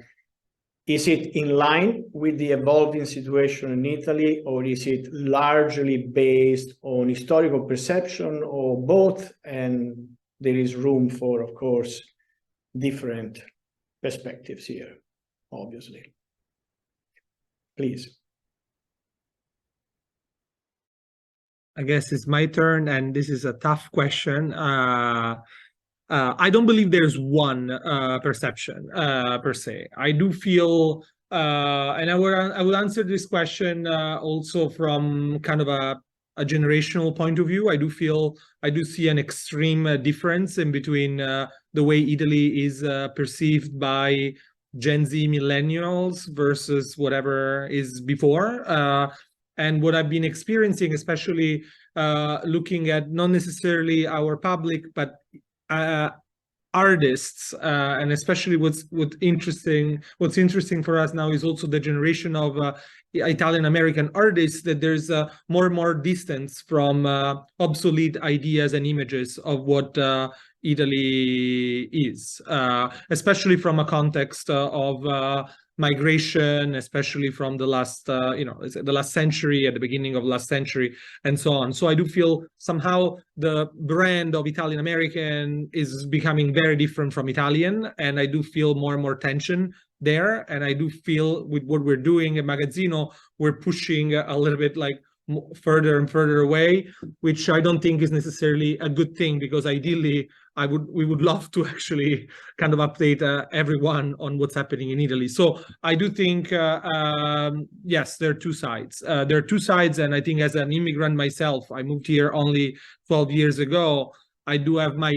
Is it in line with the evolving situation in Italy, or is it largely based on historical perception, or both? And there is room for, of course, different perspectives here, obviously. Please. I guess it's my turn, and this is a tough question. I don't believe there's one perception per se. I do feel, and I would answer this question also from kind of a generational point of view. I do see an extreme difference in between the way Italy is perceived by Gen Z millennials versus whatever is before. And what I've been experiencing, especially looking at not necessarily our public, but artists, and especially what's interesting for us now is also the generation of Italian American artists, that there's more and more distance from obsolete ideas and images of what Italy is, especially from a context of migration, especially from the last, the last century, at the beginning of last century, and so on. So I do feel somehow the brand of Italian American is becoming very different from Italian, and I do feel more and more tension there. And I do feel with what we're doing at Magazzino, we're pushing a little bit like further and further away, which I don't think is necessarily a good thing, because ideally we would love to actually kind of update everyone on what's happening in Italy. So I do think, yes, there are two sides. And I think as an immigrant myself, I moved here only 12 years ago. I do have my,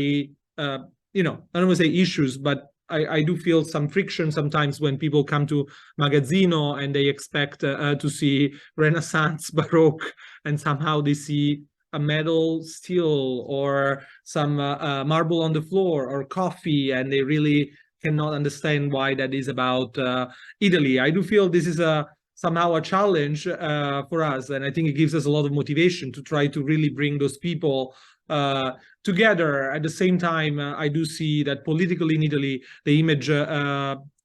I don't want to say issues, but I do feel some friction sometimes when people come to Magazzino and they expect to see Renaissance, Baroque, and somehow they see a metal steel or some marble on the floor or coffee, and they really cannot understand why that is about Italy. I do feel this is somehow a challenge for us, and I think it gives us a lot of motivation to try to really bring those people together. At the same time, I do see that politically in Italy, the image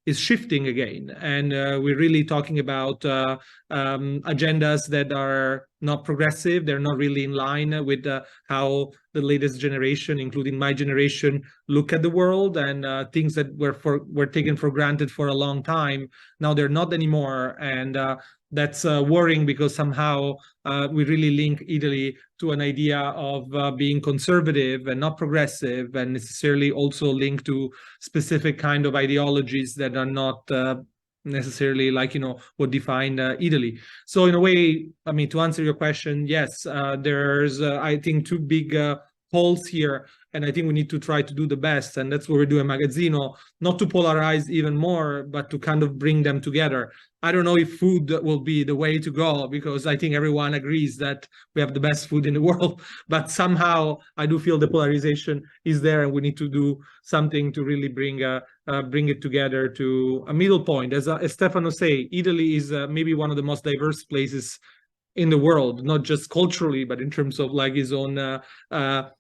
is shifting again, and we're really talking about agendas that are not progressive. They're not really in line with how the latest generation, including my generation, look at the world, and things that were taken for granted for a long time. Now they're not anymore, and that's worrying, because somehow we really link Italy to an idea of being conservative and not progressive, and necessarily also linked to specific kind of ideologies that are not necessarily like, you know, what defined Italy. So in a way, I mean, to answer your question, yes, there's I think two big holes here, and I think we need to try to do the best, and that's what we're doing at Magazzino, not to polarize even more, but to kind of bring them together. I don't know if food will be the way to go, because I think everyone agrees that we have the best food in the world, but somehow I do feel the polarization is there, and we need to do something to really bring it together to a middle point. As Stefano say, Italy is maybe one of the most diverse places in the world, not just culturally, but in terms of like his own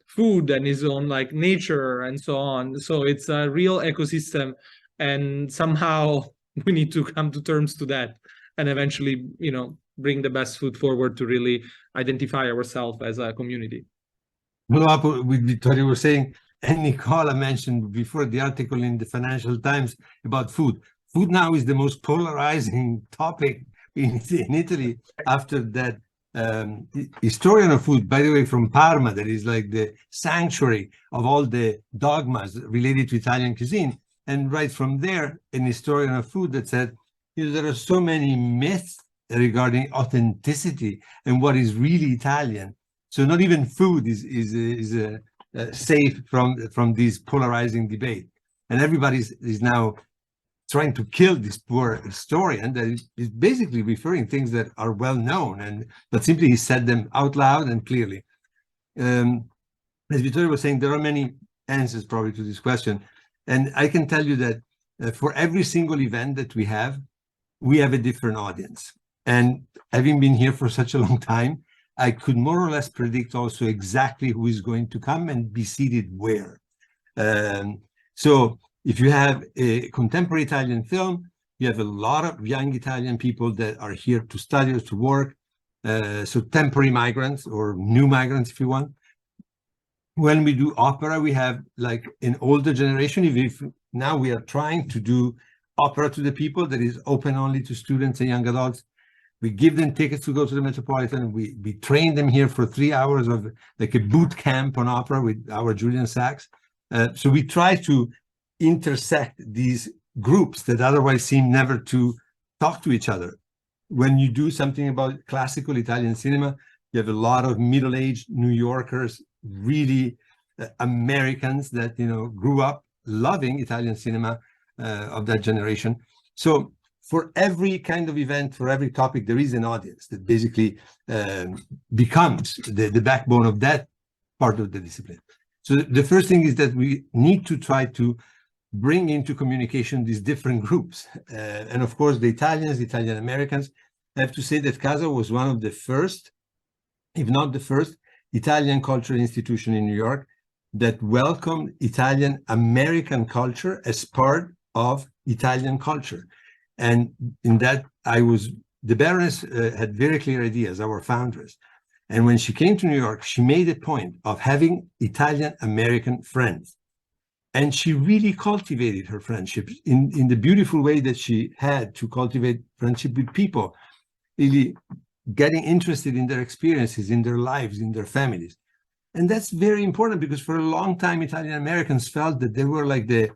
food and his own like nature and so on. So it's a real ecosystem, and somehow we need to come to terms to that, and eventually, you know, bring the best food forward to really identify ourselves as a community. Follow up with Vittorio was saying, and Nicola mentioned before the article in the Financial Times about food. Food now is the most polarizing topic in Italy, after that historian of food, by the way, from Parma, that is like the sanctuary of all the dogmas related to Italian cuisine. And right from there, an historian of food that said, you know, there are so many myths regarding authenticity and what is really Italian. So not even food is safe from this polarizing debate. And everybody is now trying to kill this poor historian that is basically referring things that are well known, and but simply he said them out loud and clearly. As Vittorio was saying, there are many answers probably to this question, and I can tell you that for every single event that we have a different audience. And having been here for such a long time, I could more or less predict also exactly who is going to come and be seated where. So if you have a contemporary Italian film, you have a lot of young Italian people that are here to study or to work. So temporary migrants or new migrants, if you want. When we do opera, we have like an older generation. If now we are trying to do opera to the people that is open only to students and young adults. We give them tickets to go to the Metropolitan. We train them here for 3 hours of like a boot camp on opera with our Julian Sachs. So we try to intersect these groups that otherwise seem never to talk to each other. When you do something about classical Italian cinema, you have a lot of middle-aged New Yorkers, really Americans that, you know, grew up loving Italian cinema of that generation. So for every kind of event, for every topic, there is an audience that basically becomes the backbone of that part of the discipline. So the first thing is that we need to try to bring into communication these different groups. And of course, the Italians, the Italian Americans. I have to say that Casa was one of the first, if not the first, Italian cultural institution in New York that welcomed Italian American culture as part of Italian culture. And in that, the Baroness had very clear ideas, our foundress. And when she came to New York, she made a point of having Italian American friends. And she really cultivated her friendships in the beautiful way that she had to cultivate friendship with people, really getting interested in their experiences, in their lives, in their families. And that's very important because for a long time, Italian Americans felt that they were like the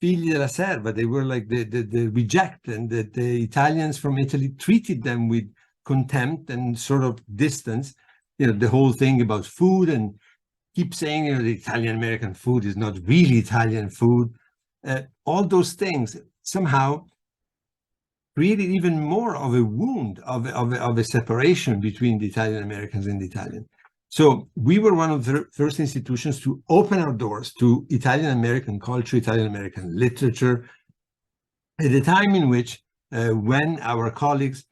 figli della serva, they were like the reject, and that the Italians from Italy treated them with contempt and sort of distance. You know, the whole thing about food, and keep saying, you know, the Italian American food is not really Italian food. All those things somehow created even more of a wound of a separation between the Italian Americans and the Italian. So we were one of the first institutions to open our doors to Italian American culture, Italian American literature, at a time in which when our colleagues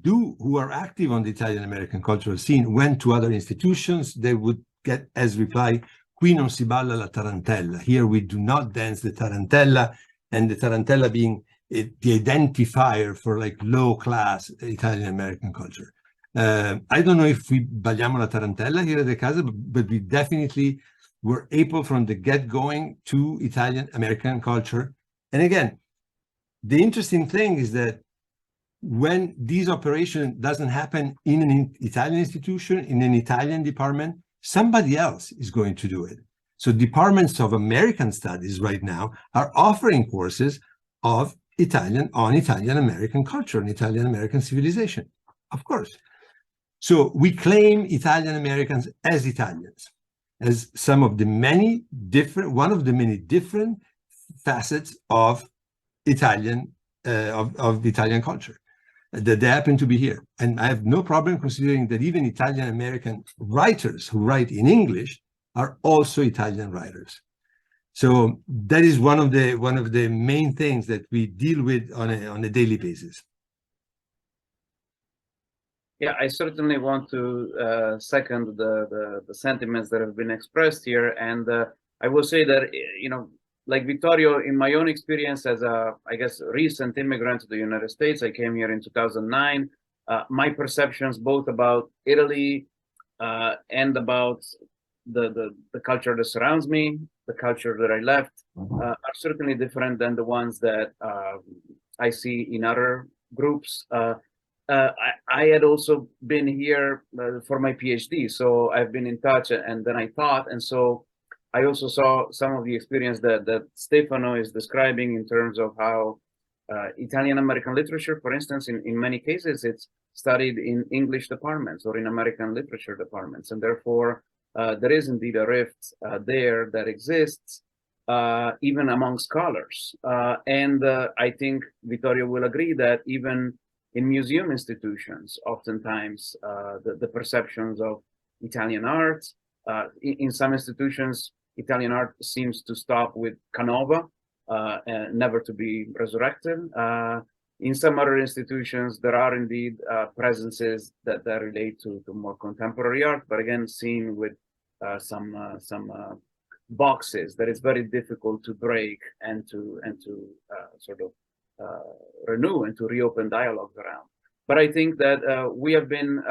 who are active on the Italian American cultural scene went to other institutions, they would get as reply, qui non si balla la tarantella. Here we do not dance the tarantella, and the tarantella being the identifier for like low class Italian American culture. I don't know if we balliamo la tarantella here at the Casa, but we definitely were able from the get-going to Italian-American culture. And again, the interesting thing is that when this operation doesn't happen in an Italian institution, in an Italian department, somebody else is going to do it. So departments of American studies right now are offering courses of Italian-American culture and Italian-American civilization, of course. So we claim Italian-Americans as Italians, as some of the many different, one of the many different facets of Italian culture that they happen to be here. And I have no problem considering that even Italian-American writers who write in English are also Italian writers. So that is one of the main things that we deal with on a daily basis. Yeah, I certainly want to second the sentiments that have been expressed here, and I will say that, you know, like Vittorio, in my own experience as a, I guess, recent immigrant to the United States, I came here in 2009. My perceptions both about Italy and about the culture that surrounds me, the culture that I left, are certainly different than the ones that I see in other groups. I had also been here for my PhD, so I've been in touch, and then I taught, and so I also saw some of the experience that Stefano is describing in terms of how Italian-American literature, for instance, in many cases, it's studied in English departments or in American literature departments, and therefore there is indeed a rift there that exists even among scholars. And I think Vittorio will agree that even in museum institutions, oftentimes the perceptions of Italian art, in some institutions, Italian art seems to stop with Canova, and never to be resurrected. In some other institutions, there are indeed presences that relate to more contemporary art, but again, seen with some boxes that it's very difficult to break and to sort of renew and to reopen dialogues around. But I think that we have been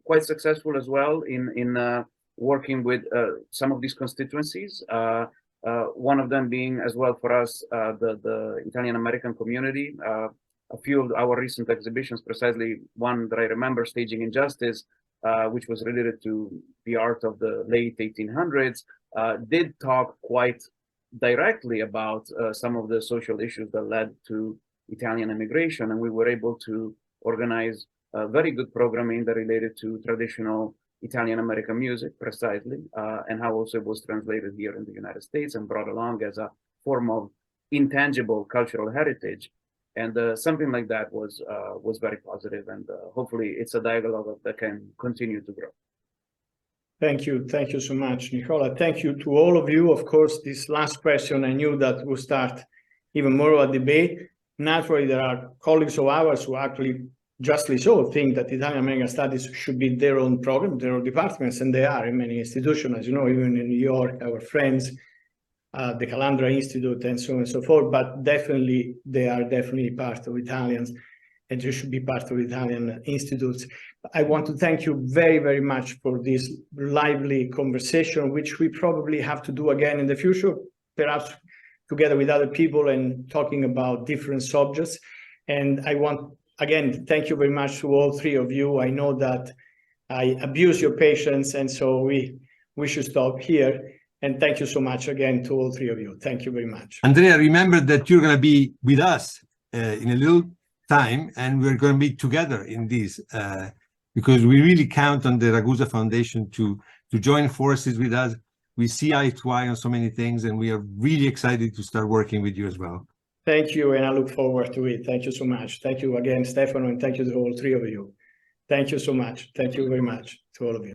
quite successful as well in working with some of these constituencies. One of them being as well for us the Italian-American community. A few of our recent exhibitions, precisely one that I remember, Staging Injustice, which was related to the art of the late 1800s, did talk quite directly about some of the social issues that led to Italian immigration, and we were able to organize very good programming that related to traditional Italian-American music, precisely, and how also it was translated here in the United States and brought along as a form of intangible cultural heritage. And something like that was very positive, and hopefully it's a dialogue that can continue to grow. Thank you so much, Nicola. Thank you to all of you. Of course, this last question, I knew that would start even more of a debate. Naturally, there are colleagues of ours who actually justly so think that Italian-American studies should be their own program, their own departments, and they are in many institutions, as you know, even in New York, our friends, the Calandra Institute, and so on and so forth, but definitely, they are definitely part of Italians, and they should be part of Italian institutes. I want to thank you very, very much for this lively conversation, which we probably have to do again in the future, perhaps together with other people and talking about different subjects. And I want, again, thank you very much to all three of you. I know that I abuse your patience, and so we should stop here. And thank you so much again to all three of you. Thank you very much. Andrea, remember that you're going to be with us in a little time, and we're going to be together in this because we really count on the Ragusa Foundation to join forces with us. We see eye to eye on so many things, and we are really excited to start working with you as well. Thank you, and I look forward to it. Thank you so much. Thank you again, Stefano, and thank you to all three of you. Thank you so much. Thank you very much to all of you.